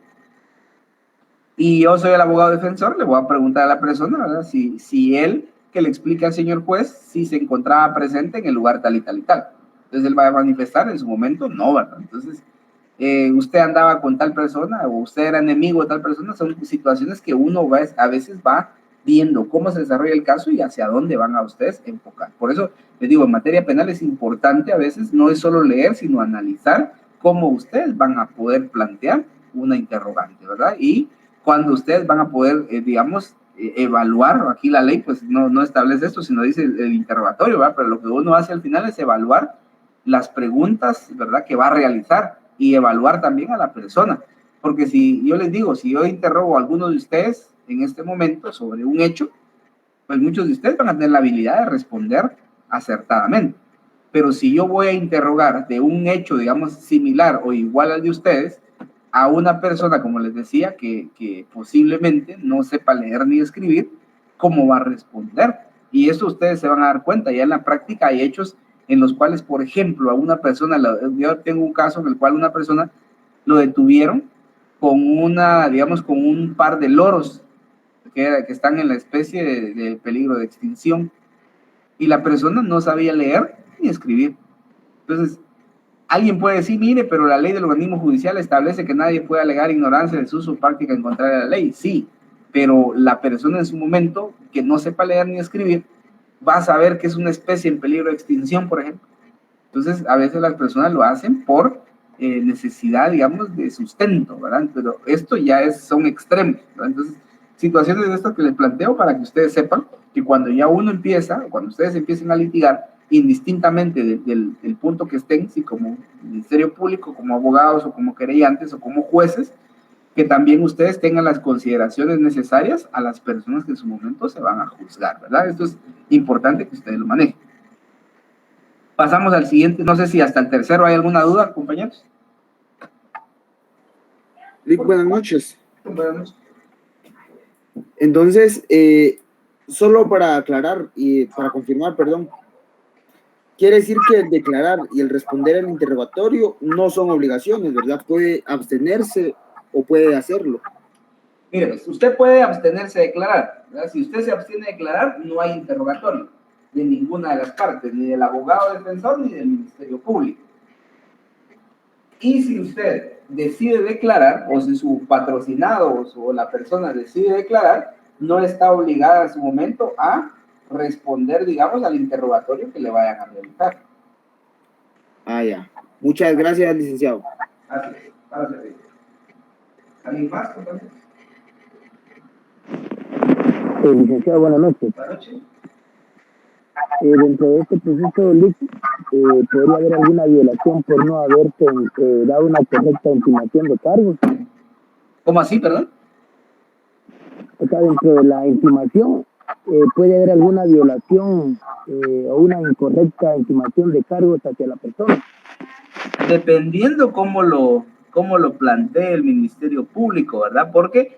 y yo soy el abogado defensor, le voy a preguntar a la persona, ¿verdad? Si él, que le explique al señor juez, si se encontraba presente en el lugar tal y tal y tal. Entonces él va a manifestar en su momento, no, ¿verdad? Entonces, usted andaba con tal persona o usted era enemigo de tal persona, son situaciones que uno a veces va viendo cómo se desarrolla el caso y hacia dónde van a ustedes enfocar. Por eso les digo, en materia penal es importante a veces, no es solo leer, sino analizar cómo ustedes van a poder plantear una interrogante, ¿verdad? Y cuando ustedes van a poder, digamos, evaluar, aquí la ley pues no establece esto, sino dice el interrogatorio, ¿verdad? Pero lo que uno hace al final es evaluar las preguntas, ¿verdad?, que va a realizar y evaluar también a la persona. Porque si yo les digo, si yo interrogo a alguno de ustedes en este momento sobre un hecho, pues muchos de ustedes van a tener la habilidad de responder acertadamente. Pero si yo voy a interrogar de un hecho, digamos, similar o igual al de ustedes, a una persona, como les decía, que posiblemente no sepa leer ni escribir, ¿cómo va a responder? Y eso ustedes se van a dar cuenta. Ya en la práctica hay hechos en los cuales, por ejemplo, a una persona, yo tengo un caso en el cual una persona lo detuvieron con digamos, con un par de loros que están en la especie de peligro de extinción. Y la persona no sabía leer ni escribir. Entonces, alguien puede decir, mire, pero la ley del organismo judicial establece que nadie puede alegar ignorancia de su práctica en contraria a la ley. Sí, pero la persona en su momento que no sepa leer ni escribir va a saber que es una especie en peligro de extinción, por ejemplo. Entonces, a veces las personas lo hacen por necesidad, digamos, de sustento, ¿verdad? Pero esto ya son extremos, ¿verdad? Entonces, situaciones de estas que les planteo para que ustedes sepan que cuando ya uno empieza, cuando ustedes empiecen a litigar, indistintamente del punto que estén, si como Ministerio Público, como abogados o como querellantes o como jueces, que también ustedes tengan las consideraciones necesarias a las personas que en su momento se van a juzgar, ¿verdad? Esto es importante que ustedes lo manejen. Pasamos al siguiente, no sé si hasta el tercero hay alguna duda, compañeros. Rick, buenas noches. Buenas noches. Entonces, solo para aclarar y para confirmar, perdón, quiere decir que el declarar y el responder al interrogatorio no son obligaciones, ¿verdad? Puede abstenerse o puede hacerlo. Mire, usted puede abstenerse de declarar, ¿verdad? Si usted se abstiene de declarar, no hay interrogatorio de ninguna de las partes, ni del abogado defensor ni del Ministerio Público. Y si usted decide declarar, o si su patrocinado o la persona decide declarar, no está obligada en su momento a responder, digamos, al interrogatorio que le vayan a realizar. Ah, ya. Muchas gracias, licenciado. Así es. ¿Alguien más, compañero? Licenciado, buenas noches. Buenas noches. Dentro de este proceso de delito, ¿podría haber alguna violación por no haberse dado una correcta intimación de cargos? ¿Cómo así, perdón? O sea, dentro de la intimación, ¿puede haber alguna violación o una incorrecta intimación de cargos hacia la persona? Dependiendo cómo lo plantee el Ministerio Público, ¿verdad? Porque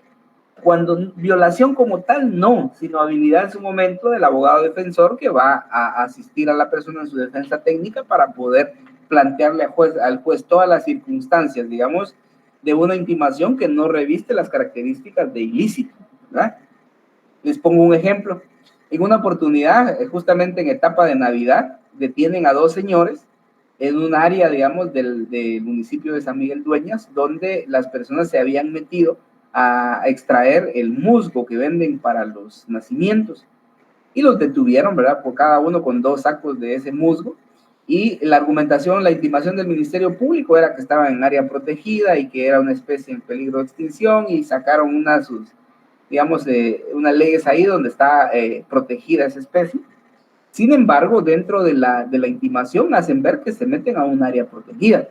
cuando violación como tal, no, sino habilidad en su momento del abogado defensor que va a asistir a la persona en su defensa técnica para poder plantearle al juez todas las circunstancias, digamos, de una intimación que no reviste las características de ilícito, ¿verdad? Les pongo un ejemplo. En una oportunidad, justamente en etapa de Navidad, detienen a 2 señores en un área, digamos, del municipio de San Miguel Dueñas, donde las personas se habían metido a extraer el musgo que venden para los nacimientos. y los detuvieron, ¿verdad? Por cada uno con 2 sacos de ese musgo. Y la argumentación, la intimación del Ministerio Público era que estaba en área protegida y que era una especie en peligro de extinción, y sacaron unas leyes ahí donde está protegida esa especie. Sin embargo, dentro de la intimación hacen ver que se meten a un área protegida.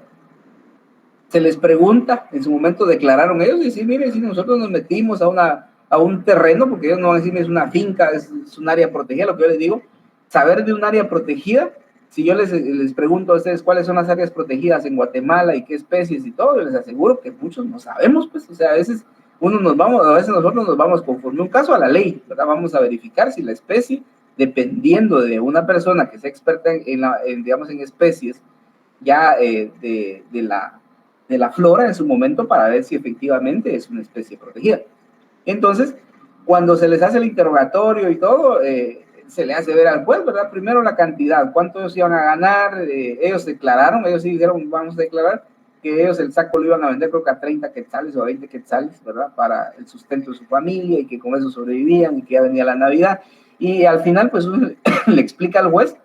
Se les pregunta, en su momento declararon ellos, y dicen, mire, si nosotros nos metimos a un terreno, porque ellos no van a decir es una finca, es un área protegida, lo que yo les digo, saber de un área protegida. Si yo les pregunto a ustedes cuáles son las áreas protegidas en Guatemala y qué especies y todo, les aseguro que muchos no sabemos, pues, o sea, a veces nosotros nos vamos conforme un caso a la ley, ¿verdad? Vamos a verificar si la especie, dependiendo de una persona que sea experta en especies, ya de la flora en su momento, para ver si efectivamente es una especie protegida. Entonces, cuando se les hace el interrogatorio y todo, se le hace ver al juez, ¿verdad? Primero la cantidad, cuánto ellos iban a ganar. Ellos declararon, ellos sí dijeron, vamos a declarar que ellos el saco lo iban a vender creo que a 30 quetzales o a 20 quetzales, ¿verdad? Para el sustento de su familia, y que con eso sobrevivían, y que ya venía la Navidad. Y al final, pues uno le explica al juez,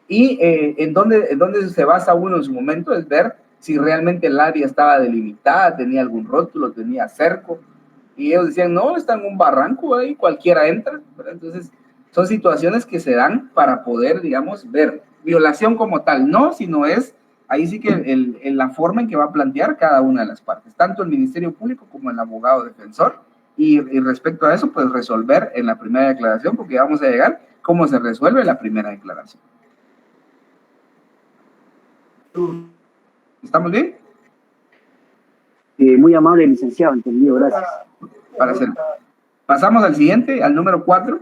y en dónde se basa uno en su momento es ver si realmente el área estaba delimitada, tenía algún rótulo, tenía cerco. Y ellos decían, no, está en un barranco ahí, cualquiera entra, ¿verdad? Entonces, son situaciones que se dan para poder, digamos, ver. Violación como tal, no, sino es, ahí sí que en la forma en que va a plantear cada una de las partes, tanto el Ministerio Público como el abogado defensor, y respecto a eso, pues resolver en la primera declaración, porque ya vamos a llegar cómo se resuelve la primera declaración. ¿Estamos bien? Muy amable, licenciado, entendido, gracias. Para hacerlo. Pasamos al siguiente, al número 4.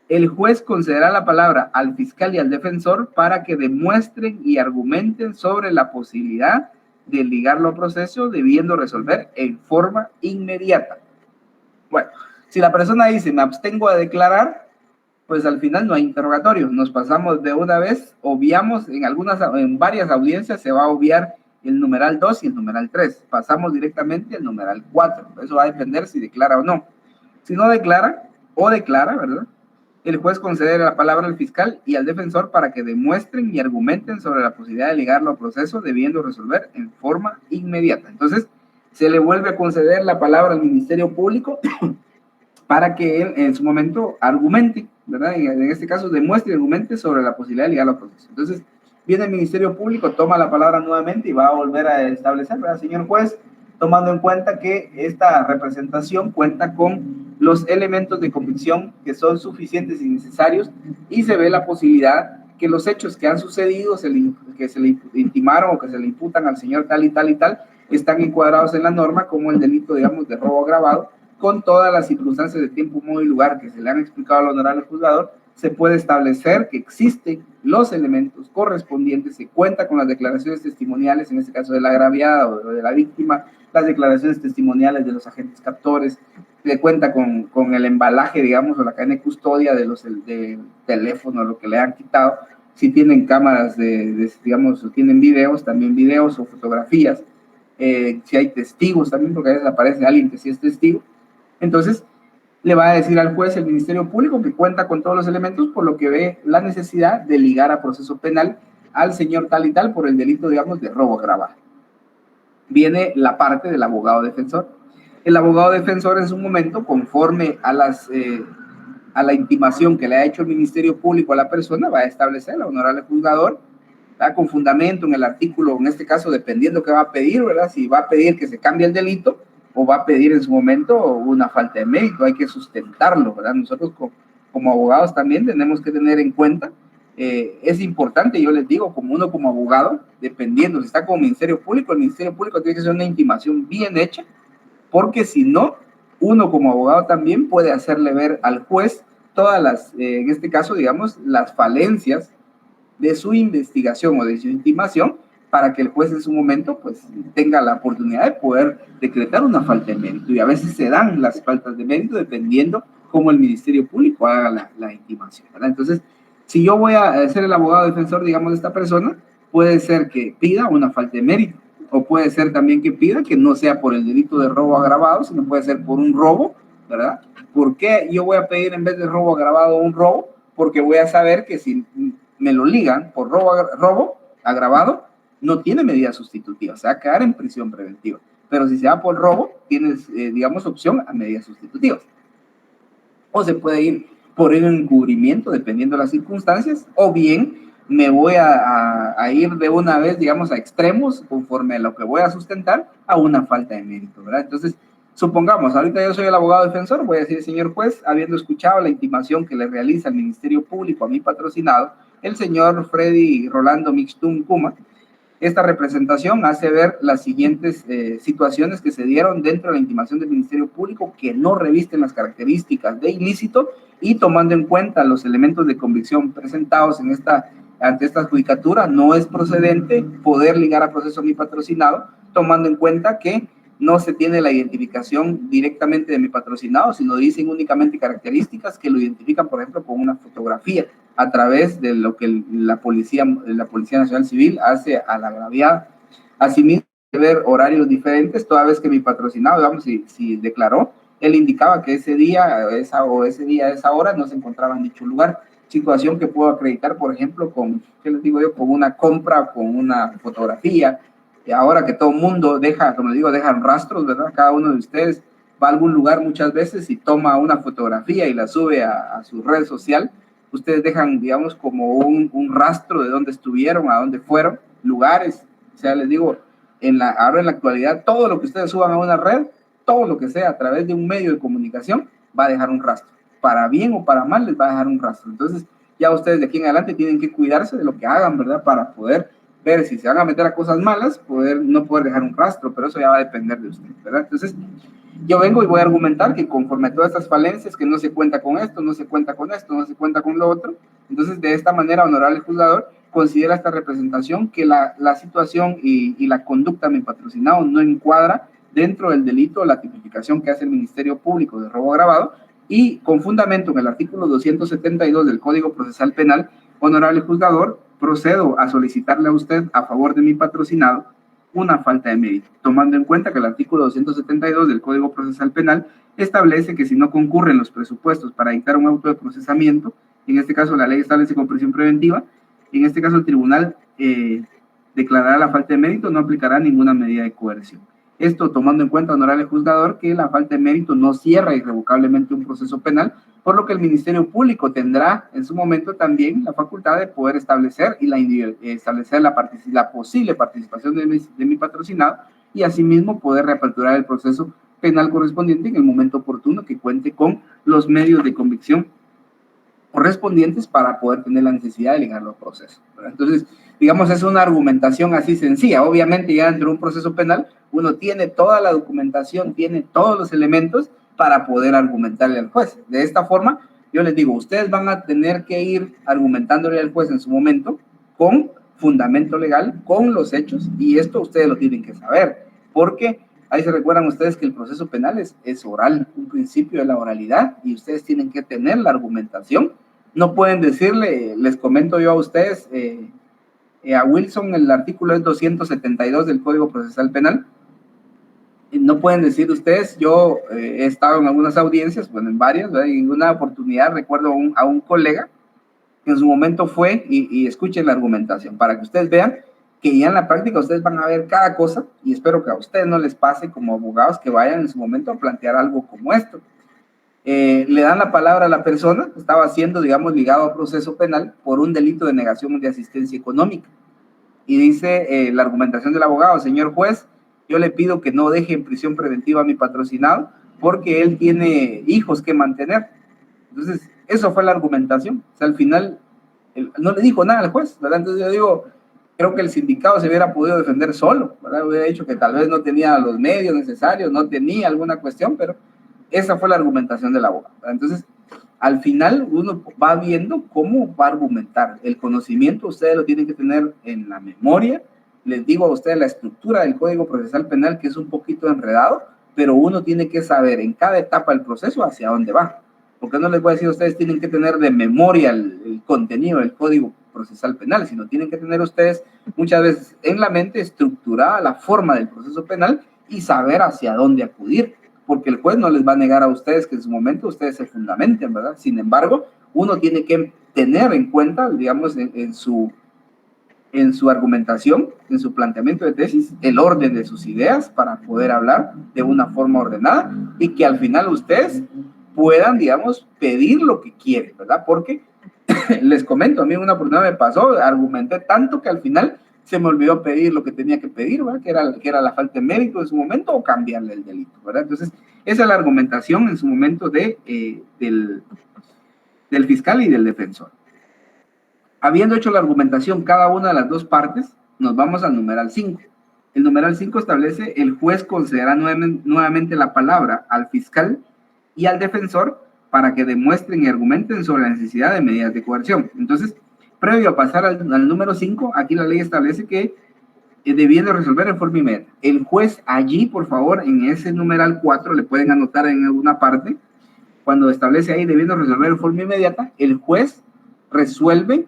El juez concederá la palabra al fiscal y al defensor para que demuestren y argumenten sobre la posibilidad de ligarlo a proceso, debiendo resolver en forma inmediata. Bueno, si la persona dice, me abstengo a declarar, pues al final no hay interrogatorio. Nos pasamos de una vez, obviamos, en varias audiencias se va a obviar el numeral 2 y el numeral 3. Pasamos directamente al numeral 4. Eso va a depender si declara o no. Si no declara, o declara, ¿verdad? El juez concede la palabra al fiscal y al defensor para que demuestren y argumenten sobre la posibilidad de ligarlo a proceso, debiendo resolver en forma inmediata. Entonces, se le vuelve a conceder la palabra al Ministerio Público para que él, en su momento, argumente, ¿verdad? En este caso, demuestre y argumente sobre la posibilidad de ligarlo a proceso. Entonces, viene el Ministerio Público, toma la palabra nuevamente y va a volver a establecer, ¿verdad, señor juez? Tomando en cuenta que esta representación cuenta con los elementos de convicción que son suficientes y necesarios, y se ve la posibilidad que los hechos que han sucedido, que se le intimaron o que se le imputan al señor tal y tal y tal, están encuadrados en la norma como el delito, digamos, de robo agravado, con todas las circunstancias de tiempo, modo y lugar que se le han explicado al honorable juzgador. Se puede establecer que existen los elementos correspondientes, se cuenta con las declaraciones testimoniales, en este caso de la agraviada o de la víctima, las declaraciones testimoniales de los agentes captores, se cuenta con el embalaje, digamos, o la cadena de custodia del teléfono, lo que le han quitado, si tienen cámaras, digamos, o tienen videos, también videos o fotografías, si hay testigos también, porque a veces aparece alguien que sí es testigo. Entonces, le va a decir al juez, el Ministerio Público, que cuenta con todos los elementos, por lo que ve la necesidad de ligar a proceso penal al señor tal y tal por el delito, digamos, de robo agravado. Viene la parte del abogado defensor. El abogado defensor, en su momento, conforme a la intimación que le ha hecho el Ministerio Público a la persona, va a establecer al honorable juzgador, ¿verdad?, con fundamento en el artículo, en este caso, dependiendo qué va a pedir, ¿verdad? Si va a pedir que se cambie el delito, o va a pedir en su momento una falta de mérito, hay que sustentarlo, ¿verdad? Nosotros como abogados también tenemos que tener en cuenta, es importante, yo les digo, como uno como abogado, dependiendo, si está como Ministerio Público, el Ministerio Público tiene que ser una intimación bien hecha, porque si no, uno como abogado también puede hacerle ver al juez todas las, en este caso, digamos, las falencias de su investigación o de su intimación, para que el juez en su momento pues tenga la oportunidad de poder decretar una falta de mérito. Y a veces se dan las faltas de mérito dependiendo cómo el Ministerio Público haga la intimación, ¿verdad? Entonces, si yo voy a ser el abogado defensor, digamos, de esta persona, puede ser que pida una falta de mérito, o puede ser también que pida que no sea por el delito de robo agravado, sino puede ser por un robo, ¿verdad? ¿Por qué yo voy a pedir en vez de robo agravado un robo? porque voy a saber que si me lo ligan por robo agravado, no tiene medida sustitutiva, se va a quedar en prisión preventiva. Pero si se va por robo, tienes, digamos, opción a medidas sustitutivas. O se puede ir por un encubrimiento, dependiendo de las circunstancias, o bien me voy a ir de una vez, digamos, a extremos, conforme a lo que voy a sustentar, a una falta de mérito, ¿verdad? Entonces, supongamos, ahorita yo soy el abogado defensor, voy a decir, señor juez, habiendo escuchado la intimación que le realiza el Ministerio Público a mi patrocinado, el señor Freddy Rolando Mixtum Kuma, esta representación hace ver las siguientes situaciones que se dieron dentro de la intimación del Ministerio Público que no revisten las características de ilícito y tomando en cuenta los elementos de convicción presentados ante esta judicatura, no es procedente poder ligar a proceso a mi patrocinado, tomando en cuenta que no se tiene la identificación directamente de mi patrocinado, sino dicen únicamente características que lo identifican, por ejemplo, con una fotografía a través de lo que la Policía Nacional Civil hace a la agraviada. Asimismo, ver horarios diferentes, toda vez que mi patrocinado, digamos, si declaró, él indicaba que ese día, a esa hora, no se encontraba en dicho lugar. Situación que puedo acreditar, por ejemplo, con una compra, con una fotografía. Y ahora que todo el mundo dejan rastros, ¿verdad? Cada uno de ustedes va a algún lugar muchas veces y toma una fotografía y la sube a su red social. Ustedes dejan, digamos, como un rastro de dónde estuvieron, a dónde fueron, lugares. O sea, les digo, ahora en la actualidad, todo lo que ustedes suban a una red, todo lo que sea a través de un medio de comunicación, va a dejar un rastro. Para bien o para mal, les va a dejar un rastro. Entonces, ya ustedes de aquí en adelante tienen que cuidarse de lo que hagan, ¿verdad? Para poder ver si se van a meter a cosas malas, no poder dejar un rastro, pero eso ya va a depender de ustedes, ¿verdad? Entonces, yo vengo y voy a argumentar que conforme a todas estas falencias, que no se cuenta con esto, no se cuenta con esto, no se cuenta con lo otro, entonces de esta manera, honorable juzgador, considera esta representación que la situación y la conducta de mi patrocinado no encuadra dentro del delito o la tipificación que hace el Ministerio Público de robo agravado, y con fundamento en el artículo 272 del Código Procesal Penal, honorable juzgador, procedo a solicitarle a usted, a favor de mi patrocinado, una falta de mérito, tomando en cuenta que el artículo 272 del Código Procesal Penal establece que si no concurren los presupuestos para dictar un auto de procesamiento, en este caso la ley establece con prisión preventiva, en este caso el tribunal declarará la falta de mérito, no aplicará ninguna medida de coerción. Esto tomando en cuenta, honorable juzgador, que la falta de mérito no cierra irrevocablemente un proceso penal, por lo que el Ministerio Público tendrá en su momento también la facultad de poder establecer la posible participación de mi patrocinado y asimismo poder reaperturar el proceso penal correspondiente en el momento oportuno que cuente con los medios de convicción correspondientes para poder tener la necesidad de ligarlo al proceso, ¿verdad? Entonces, digamos, es una argumentación así sencilla. Obviamente ya dentro de un proceso penal uno tiene toda la documentación, tiene todos los elementos para poder argumentarle al juez. De esta forma, yo les digo, ustedes van a tener que ir argumentándole al juez en su momento con fundamento legal, con los hechos, y esto ustedes lo tienen que saber, porque ahí se recuerdan ustedes que el proceso penal es oral, un principio de la oralidad, y ustedes tienen que tener la argumentación. No pueden decirle, les comento yo a ustedes, a Wilson, el artículo es 272 del Código Procesal Penal. No pueden decir ustedes, yo he estado en algunas audiencias, bueno, en varias, ¿verdad? Y en una oportunidad recuerdo a un colega que en su momento fue, y escuchen la argumentación, para que ustedes vean que ya en la práctica ustedes van a ver cada cosa, y espero que a ustedes no les pase como abogados que vayan en su momento a plantear algo como esto. Le dan la palabra a la persona que estaba siendo, digamos, ligado a proceso penal por un delito de negación de asistencia económica. Y dice la argumentación del abogado: señor juez, yo le pido que no deje en prisión preventiva a mi patrocinado porque él tiene hijos que mantener. Entonces, eso fue la argumentación. O sea, al final, no le dijo nada al juez, ¿verdad? Entonces yo digo, creo que el sindicato se hubiera podido defender solo, ¿verdad? Hubiera dicho que tal vez no tenía los medios necesarios, no tenía alguna cuestión, pero esa fue la argumentación del abogado, ¿verdad? Entonces, al final uno va viendo cómo va a argumentar. El conocimiento ustedes lo tienen que tener en la memoria. Les digo a ustedes la estructura del Código Procesal Penal, que es un poquito enredado, pero uno tiene que saber en cada etapa del proceso hacia dónde va. Porque no les voy a decir, ustedes tienen que tener de memoria el contenido del Código Procesal Penal, sino tienen que tener ustedes muchas veces en la mente estructurada la forma del proceso penal y saber hacia dónde acudir, porque el juez no les va a negar a ustedes que en su momento ustedes se fundamenten, ¿verdad? Sin embargo, uno tiene que tener en cuenta, digamos, en su argumentación, en su planteamiento de tesis, el orden de sus ideas para poder hablar de una forma ordenada y que al final ustedes puedan, digamos, pedir lo que quieren, ¿verdad? Porque les comento, a mí una oportunidad me pasó, argumenté tanto que al final se me olvidó pedir lo que tenía que pedir, ¿verdad? Que era la falta de mérito en su momento o cambiarle el delito, ¿verdad? Entonces, esa es la argumentación en su momento del fiscal y del defensor. Habiendo hecho la argumentación cada una de las dos partes, nos vamos al numeral 5. El numeral 5 establece: el juez concederá nuevamente la palabra al fiscal y al defensor para que demuestren y argumenten sobre la necesidad de medidas de coerción. Entonces, previo a pasar al número 5, aquí la ley establece que debiendo resolver en forma inmediata. El juez allí, por favor, en ese numeral 4, le pueden anotar en alguna parte, cuando establece ahí debiendo resolver en forma inmediata, el juez resuelve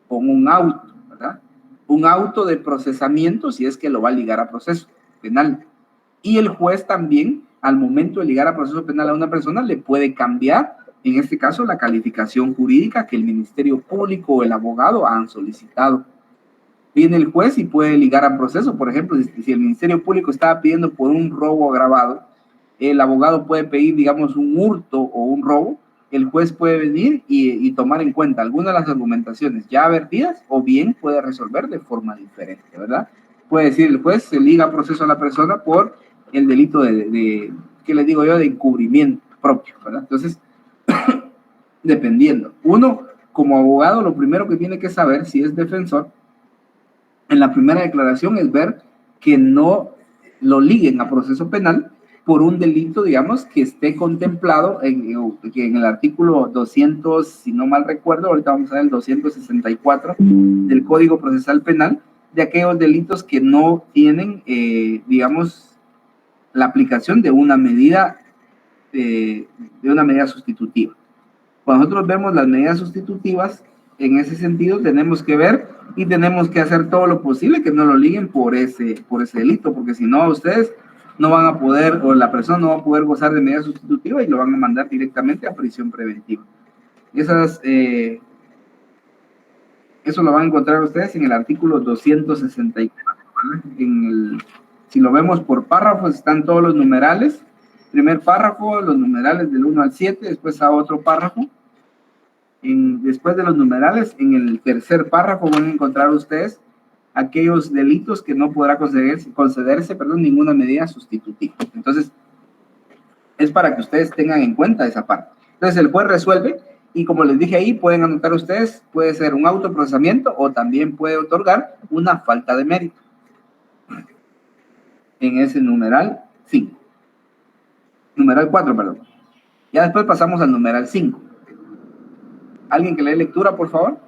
con un auto, ¿verdad? Un auto de procesamiento si es que lo va a ligar a proceso penal. Y el juez también, al momento de ligar a proceso penal a una persona, le puede cambiar, en este caso, la calificación jurídica que el Ministerio Público o el abogado han solicitado. Viene el juez y puede ligar a proceso. Por ejemplo, si el Ministerio Público estaba pidiendo por un robo agravado, el abogado puede pedir, digamos, un hurto o un robo. El juez puede venir y tomar en cuenta algunas de las argumentaciones ya vertidas o bien puede resolver de forma diferente, ¿verdad? Puede decir el juez, se liga a proceso a la persona por el delito ¿qué les digo yo?, de encubrimiento propio, ¿verdad? Entonces, dependiendo. Uno, como abogado, lo primero que tiene que saber, si es defensor, en la primera declaración es ver que no lo liguen a proceso penal por un delito, digamos, que esté contemplado en el artículo 200, si no mal recuerdo, ahorita vamos a ver el 264 del Código Procesal Penal, de aquellos delitos que no tienen, digamos, la aplicación de una medida sustitutiva. Cuando nosotros vemos las medidas sustitutivas, en ese sentido tenemos que ver y tenemos que hacer todo lo posible que no lo liguen por ese delito, porque si no, ustedes no van a poder, o la persona no va a poder gozar de medida sustitutiva y lo van a mandar directamente a prisión preventiva. Eso lo van a encontrar ustedes en el artículo 264. Si lo vemos por párrafos, están todos los numerales. Primer párrafo, los numerales del 1 al 7, después a otro párrafo. Después de los numerales, en el tercer párrafo van a encontrar ustedes aquellos delitos que no podrá concederse, ninguna medida sustitutiva. Entonces, es para que ustedes tengan en cuenta esa parte. Entonces, el juez resuelve y como les dije ahí, pueden anotar ustedes, puede ser un autoprocesamiento o también puede otorgar una falta de mérito. En ese numeral 5. Numeral 4, perdón. Ya después pasamos al numeral 5. ¿Alguien que lee lectura, por favor?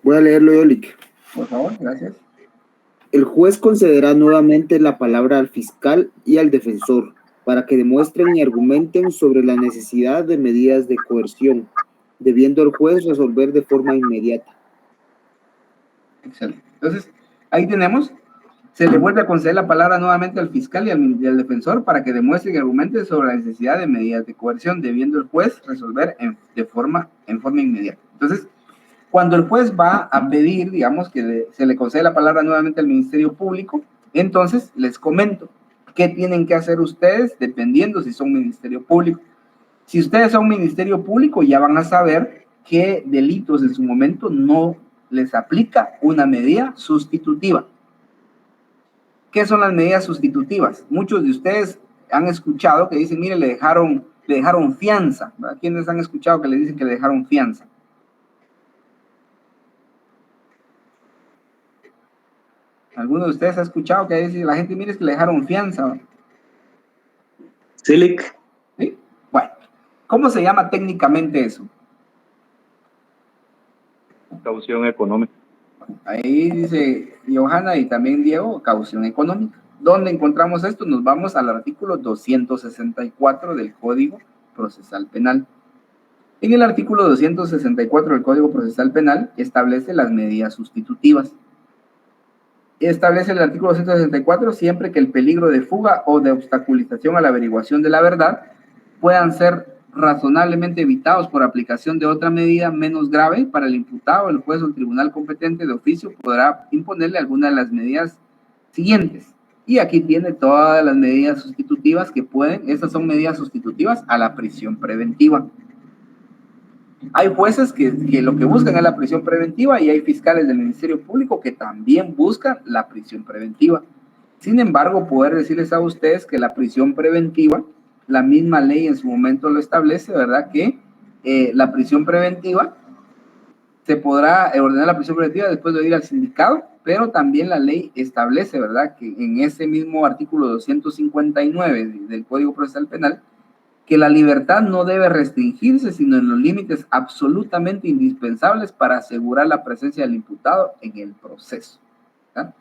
Voy a leerlo yo, Lick. Por favor, gracias. El juez concederá nuevamente la palabra al fiscal y al defensor para que demuestren y argumenten sobre la necesidad de medidas de coerción, debiendo el juez resolver de forma inmediata. Excelente. Entonces, ahí tenemos, se le vuelve a conceder la palabra nuevamente al fiscal y al defensor para que demuestren y argumenten sobre la necesidad de medidas de coerción, debiendo el juez resolver en forma inmediata. Entonces, cuando el juez va a pedir, digamos, que se le concede la palabra nuevamente al Ministerio Público, entonces les comento qué tienen que hacer ustedes dependiendo si son Ministerio Público. Si ustedes son Ministerio Público, ya van a saber qué delitos en su momento no les aplica una medida sustitutiva. ¿Qué son las medidas sustitutivas? Muchos de ustedes han escuchado que dicen, mire, le dejaron fianza. ¿Verdad? ¿Quiénes han escuchado que le dicen que le dejaron fianza? ¿Alguno de ustedes ha escuchado que dice la gente, mire, es que le dejaron fianza? ¿Sí? ¿Sí? Bueno, ¿cómo se llama técnicamente eso? Caución económica. Ahí dice Johanna y también Diego, caución económica. ¿Dónde encontramos esto? Nos vamos al artículo 264 del Código Procesal Penal. En el artículo 264 del Código Procesal Penal establece las medidas sustitutivas. establece el artículo 264, siempre que el peligro de fuga o de obstaculización a la averiguación de la verdad puedan ser razonablemente evitados por aplicación de otra medida menos grave para el imputado, el juez o el tribunal competente de oficio podrá imponerle alguna de las medidas siguientes. Y aquí tiene todas las medidas sustitutivas que pueden, estas son medidas sustitutivas a la prisión preventiva. Hay jueces que lo que buscan es la prisión preventiva y hay fiscales del Ministerio Público que también buscan la prisión preventiva. Sin embargo, poder decirles a ustedes que la prisión preventiva, la misma ley en su momento lo establece, ¿verdad? Que la prisión preventiva, se podrá ordenar la prisión preventiva después de ir al sindicado, pero también la ley establece, ¿verdad? Que en ese mismo artículo 259 del Código Procesal Penal, que la libertad no debe restringirse, sino en los límites absolutamente indispensables para asegurar la presencia del imputado en el proceso. ¿Verdad?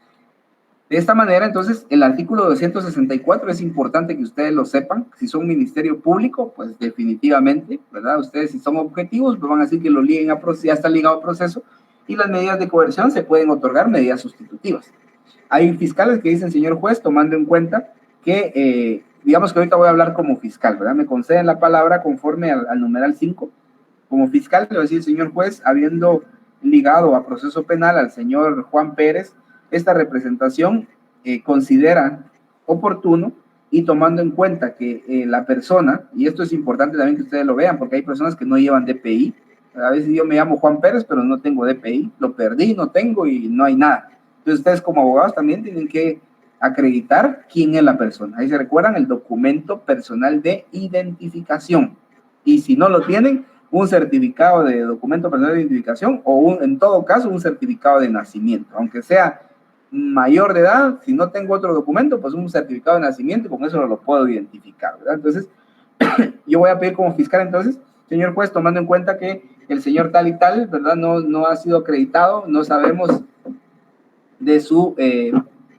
De esta manera, entonces, el artículo 264 es importante que ustedes lo sepan. Si son Ministerio Público, pues definitivamente, ¿verdad? Ustedes si son objetivos, pues van a decir que lo liguen a proceso, ya está ligado al proceso, y las medidas de coerción se pueden otorgar medidas sustitutivas. Hay fiscales que dicen, señor juez, tomando en cuenta que, digamos que ahorita voy a hablar como fiscal, ¿verdad? Me conceden la palabra conforme al numeral 5. Como fiscal, le voy a decir, señor juez, habiendo ligado a proceso penal al señor Juan Pérez, esta representación considera oportuno y tomando en cuenta que la persona, y esto es importante también que ustedes lo vean, porque hay personas que no llevan DPI, a veces yo me llamo Juan Pérez, pero no tengo DPI, lo perdí, no tengo y no hay nada. Entonces ustedes como abogados también tienen que acreditar quién es la persona. Ahí se recuerdan el documento personal de identificación. Y si no lo tienen, un certificado de documento personal de identificación o en todo caso un certificado de nacimiento. Aunque sea mayor de edad, si no tengo otro documento, pues un certificado de nacimiento y con eso lo puedo identificar, ¿verdad? Entonces, yo voy a pedir como fiscal entonces, señor juez, tomando en cuenta que el señor tal y tal, ¿verdad? No ha sido acreditado, no sabemos de su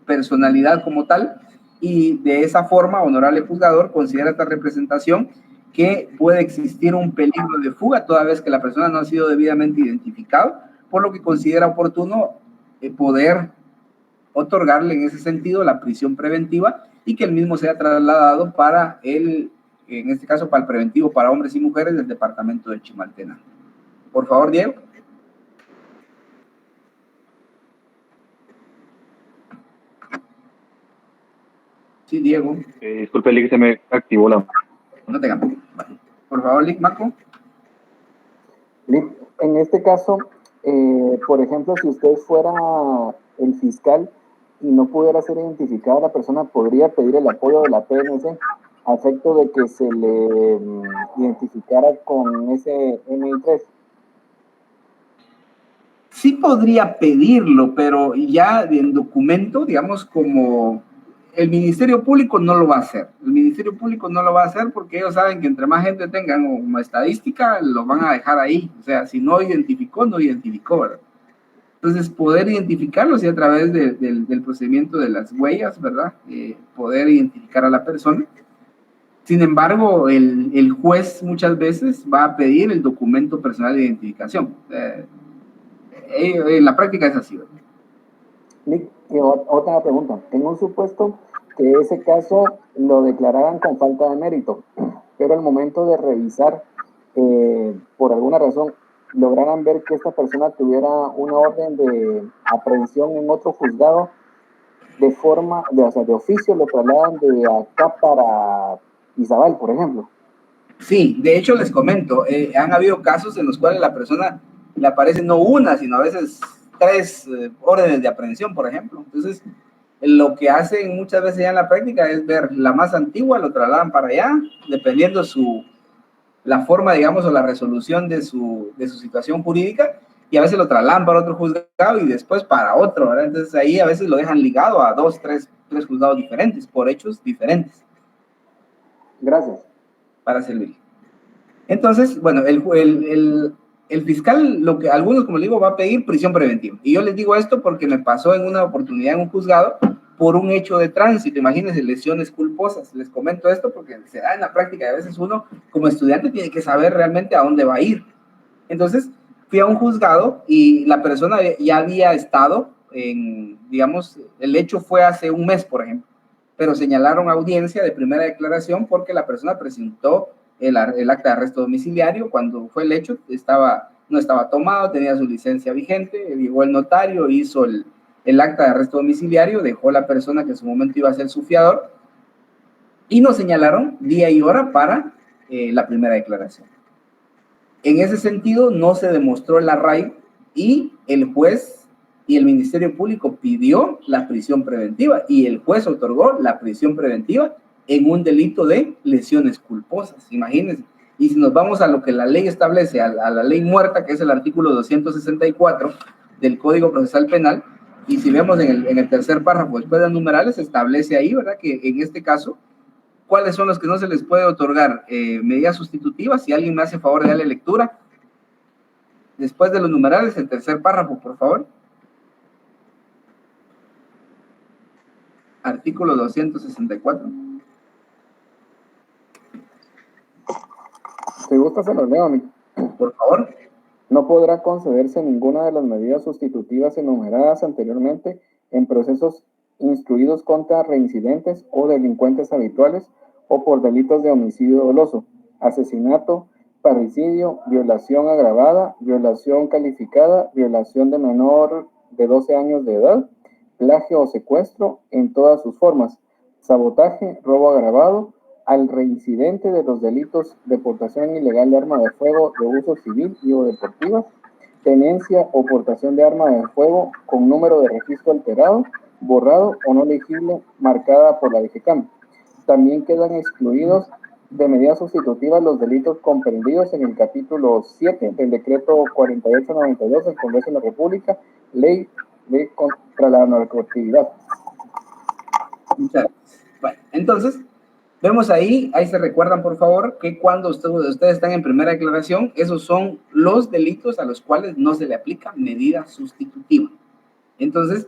personalidad como tal, y de esa forma, honorable juzgador, considera esta representación que puede existir un peligro de fuga toda vez que la persona no ha sido debidamente identificado, por lo que considera oportuno poder otorgarle en ese sentido la prisión preventiva y que el mismo sea trasladado para en este caso para el preventivo para hombres y mujeres del departamento de Chimaltenango. Por favor, Diego. Sí, Diego. Disculpe, Lick, se me activó la... No tenga. Por favor, Lick, Marco. Lick, en este caso, por ejemplo, si usted fuera el fiscal y no pudiera ser identificada la persona, podría pedir el apoyo de la PNC a efecto de que se le identificara con ese MI3. Sí podría pedirlo, pero ya en documento, digamos, como el Ministerio Público no lo va a hacer. El Ministerio Público no lo va a hacer porque ellos saben que entre más gente tengan como estadística, lo van a dejar ahí. O sea, si no identificó, no identificó, ¿verdad? Entonces, poder identificarlos y a través del procedimiento de las huellas, ¿verdad? Poder identificar a la persona. Sin embargo, el juez muchas veces va a pedir el documento personal de identificación. En la práctica es así, ¿verdad? Nick, otra pregunta. En un supuesto que ese caso lo declararan con falta de mérito, pero al momento de revisar, por alguna razón, lograran ver que esta persona tuviera una orden de aprehensión en otro juzgado, de forma, de oficio lo trasladan de acá para Izabal, por ejemplo. Sí, de hecho les comento, han habido casos en los cuales la persona le aparece no una, sino a veces 3 órdenes de aprehensión, por ejemplo. Entonces, lo que hacen muchas veces ya en la práctica es ver la más antigua, lo trasladan para allá, dependiendo la forma, digamos, o la resolución de su situación jurídica, y a veces lo trasladan para otro juzgado y después para otro, ¿verdad? Entonces ahí a veces lo dejan ligado a 2, 3 juzgados diferentes, por hechos diferentes. Gracias. Para servir. Entonces, bueno, el fiscal, lo que algunos, como le digo, va a pedir prisión preventiva. Y yo les digo esto porque me pasó en una oportunidad en un juzgado por un hecho de tránsito. Imagínense, lesiones culposas. Les comento esto porque se da en la práctica y a veces uno, como estudiante, tiene que saber realmente a dónde va a ir. Entonces, fui a un juzgado y la persona ya había estado digamos, el hecho fue hace un mes, por ejemplo, pero señalaron audiencia de primera declaración porque la persona presentó el acta de arresto domiciliario. Cuando fue el hecho no estaba tomado, tenía su licencia vigente, llegó el notario, hizo el acta de arresto domiciliario, dejó la persona que en su momento iba a ser su fiador y nos señalaron día y hora para la primera declaración. En ese sentido, no se demostró el arraigo y el juez y el Ministerio Público pidió la prisión preventiva y el juez otorgó la prisión preventiva en un delito de lesiones culposas, imagínense. Y si nos vamos a lo que la ley establece, a la ley muerta, que es el artículo 264 del Código Procesal Penal, y si vemos en el tercer párrafo, después de numerales, establece ahí, ¿verdad?, que en este caso, ¿cuáles son los que no se les puede otorgar medidas sustitutivas? Si alguien me hace favor de darle lectura. Después de los numerales, el tercer párrafo, por favor. Artículo 264. Si gusta, se lo leo a mí. Por favor. No podrá concederse ninguna de las medidas sustitutivas enumeradas anteriormente en procesos instruidos contra reincidentes o delincuentes habituales o por delitos de homicidio doloso, asesinato, parricidio, violación agravada, violación calificada, violación de menor de 12 años de edad, plagio o secuestro en todas sus formas, sabotaje, robo agravado, al reincidente de los delitos de portación ilegal de arma de fuego de uso civil y o deportiva, tenencia o portación de arma de fuego con número de registro alterado, borrado o no legible, marcada por la DGCAM. También quedan excluidos de medidas sustitutivas los delitos comprendidos en el capítulo 7 del decreto 4892 del Congreso de la República, ley contra la narcoactividad. Bueno, entonces, vemos ahí se recuerdan, por favor, que cuando ustedes están en primera declaración, esos son los delitos a los cuales no se le aplica medida sustitutiva. Entonces,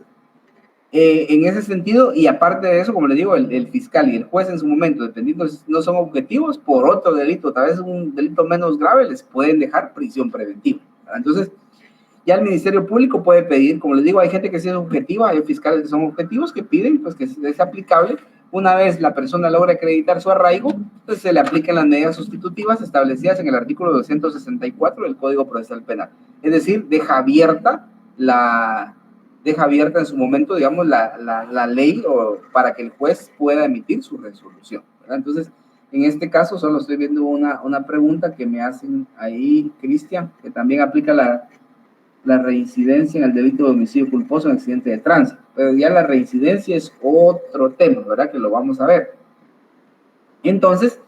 en ese sentido, y aparte de eso, como les digo, el fiscal y el juez en su momento, dependiendo si no son objetivos, por otro delito, tal vez un delito menos grave, les pueden dejar prisión preventiva, ¿verdad? Entonces, ya el Ministerio Público puede pedir, como les digo, hay gente que sí es objetiva, hay fiscales que son objetivos, que piden pues que es aplicable. Una vez la persona logra acreditar su arraigo, entonces se le aplican las medidas sustitutivas establecidas en el artículo 264 del Código Procesal Penal. Es decir, deja abierta en su momento, digamos, la ley para que el juez pueda emitir su resolución, ¿verdad? Entonces, en este caso, solo estoy viendo una pregunta que me hacen ahí, Cristian, que también aplica la reincidencia en el delito de homicidio culposo en accidente de tránsito. Pero ya la reincidencia es otro tema, ¿verdad? Que lo vamos a ver. Entonces,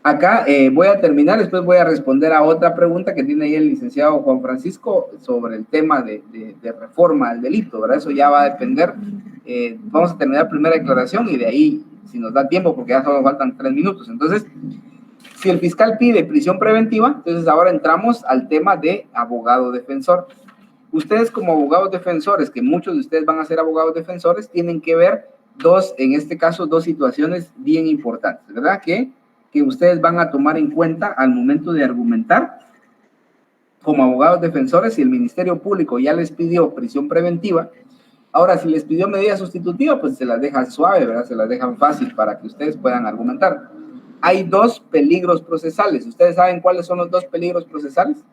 acá voy a terminar, después voy a responder a otra pregunta que tiene ahí el licenciado Juan Francisco sobre el tema de reforma al delito, ¿verdad? Eso ya va a depender. Vamos a terminar primera declaración y de ahí, si nos da tiempo, porque ya solo faltan 3 minutos. Entonces, si el fiscal pide prisión preventiva, entonces ahora entramos al tema de abogado defensor. Ustedes como abogados defensores, que muchos de ustedes van a ser abogados defensores, tienen que ver en este caso, dos situaciones bien importantes, ¿verdad? Que ustedes van a tomar en cuenta al momento de argumentar como abogados defensores. Si el Ministerio Público ya les pidió prisión preventiva, ahora si les pidió medida sustitutiva, pues se las dejan suave, ¿verdad? Se las dejan fácil para que ustedes puedan argumentar. Hay 2 peligros procesales. ¿Ustedes saben cuáles son los 2 peligros procesales?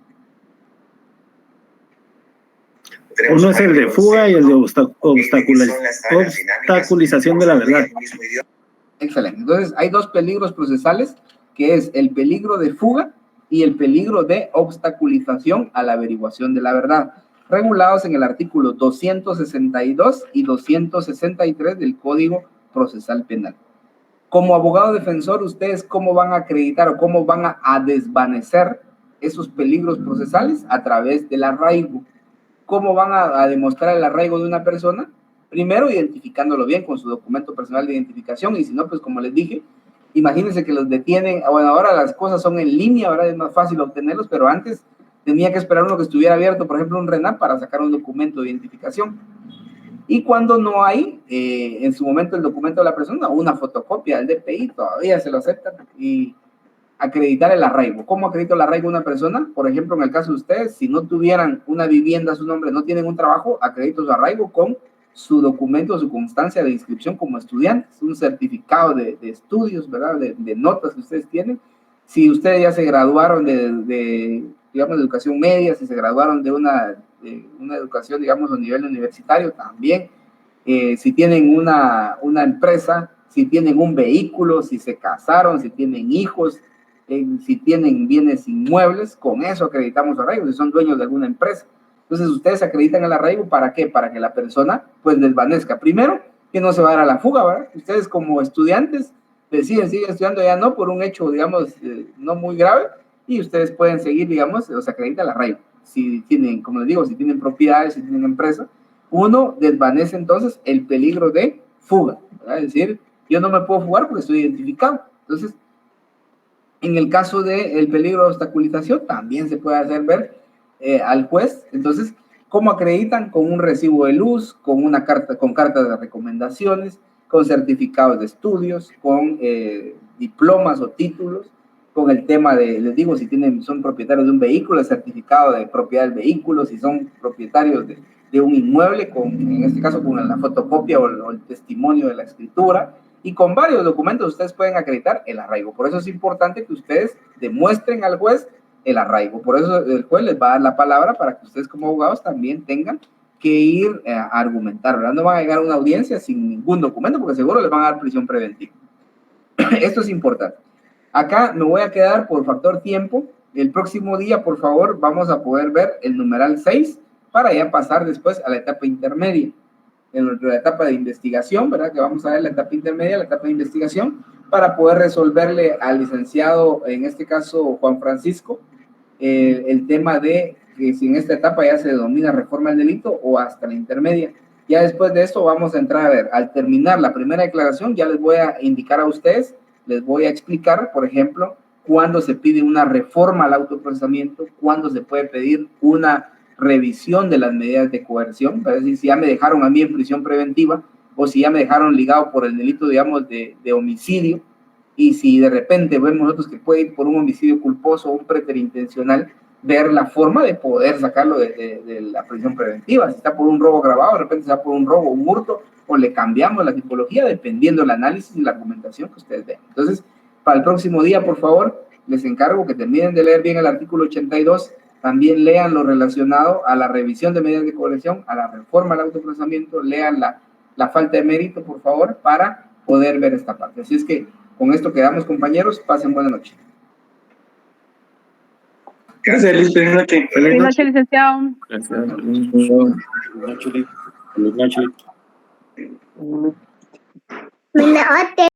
Uno es el de fuga y el de obstaculización de la verdad. Excelente. Entonces, hay 2 peligros procesales, que es el peligro de fuga y el peligro de obstaculización a la averiguación de la verdad, regulados en el artículo 262 y 263 del Código Procesal Penal. Como abogado defensor, ¿ustedes cómo van a acreditar o cómo van a desvanecer esos peligros procesales? A través del arraigo. ¿Cómo van a demostrar el arraigo de una persona? Primero, identificándolo bien con su documento personal de identificación, y si no, pues como les dije, imagínense que los detienen. Bueno, ahora las cosas son en línea, ahora es más fácil obtenerlos, pero antes tenía que esperar uno que estuviera abierto, por ejemplo, un RENAP para sacar un documento de identificación. Y cuando no hay, en su momento, el documento de la persona, una fotocopia del DPI, todavía se lo aceptan. Y acreditar el arraigo. ¿Cómo acredito el arraigo de una persona? Por ejemplo, en el caso de ustedes, si no tuvieran una vivienda a su nombre, no tienen un trabajo, acredito su arraigo con su documento, su constancia de inscripción como estudiantes, un certificado de estudios, ¿verdad? De notas que ustedes tienen. Si ustedes ya se graduaron digamos, de educación media, si se graduaron de una educación, digamos, a nivel universitario, también. Si tienen una empresa, si tienen un vehículo, si se casaron, si tienen hijos, si tienen bienes inmuebles, con eso acreditamos arraigo, si son dueños de alguna empresa. Entonces, ustedes acreditan el arraigo, ¿para qué? Para que la persona, pues, desvanezca. Primero, que no se va a dar a la fuga, ¿verdad? Ustedes como estudiantes deciden, siguen estudiando ya no por un hecho, digamos, no muy grave, y ustedes pueden seguir, digamos, o sea, acredita el arraigo. Si tienen, como les digo, si tienen propiedades, si tienen empresa, uno desvanece entonces el peligro de fuga, ¿verdad? Es decir, yo no me puedo fugar porque estoy identificado. Entonces, en el caso del peligro de obstaculización, también se puede hacer ver al juez. Entonces, ¿cómo acreditan? Con un recibo de luz, con una carta, con cartas de recomendaciones, con certificados de estudios, con diplomas o títulos, con el tema de, les digo, si son propietarios de un vehículo, el certificado de propiedad del vehículo, si son propietarios de un inmueble, en este caso con la fotocopia o el testimonio de la escritura, y con varios documentos ustedes pueden acreditar el arraigo. Por eso es importante que ustedes demuestren al juez el arraigo. Por eso el juez les va a dar la palabra para que ustedes como abogados también tengan que ir a argumentar, ¿verdad? No van a llegar a una audiencia sin ningún documento porque seguro les van a dar prisión preventiva. Esto es importante. Acá me voy a quedar por factor tiempo. El próximo día, por favor, vamos a poder ver el numeral 6 para ya pasar después a la etapa intermedia. En la etapa de investigación, ¿verdad? Que vamos a ver la etapa intermedia, la etapa de investigación, para poder resolverle al licenciado, en este caso Juan Francisco, el tema de que si en esta etapa ya se denomina reforma del delito o hasta la intermedia. Ya después de esto vamos a entrar a ver, al terminar la primera declaración, ya les voy a indicar a ustedes, les voy a explicar, por ejemplo, cuándo se pide una reforma al autoprocesamiento, cuándo se puede pedir una revisión de las medidas de coerción, es decir, si ya me dejaron a mí en prisión preventiva o si ya me dejaron ligado por el delito, digamos, de homicidio, y si de repente vemos nosotros que puede ir por un homicidio culposo o un preterintencional, ver la forma de poder sacarlo de la prisión preventiva. Si está por un robo agravado, de repente está por un robo, un hurto, o le cambiamos la tipología dependiendo del análisis y la argumentación que ustedes vean. Entonces, para el próximo día, por favor, les encargo que terminen de leer bien el artículo 82, también lean lo relacionado a la revisión de medidas de coerción, a la reforma al autoprocesamiento, lean la falta de mérito, por favor, para poder ver esta parte. Así es que con esto quedamos, compañeros. Pasen buena noche. Gracias, Luis. Buenas noches. Buenas noches, licenciado. Gracias. Buenas noches. Buenas noches.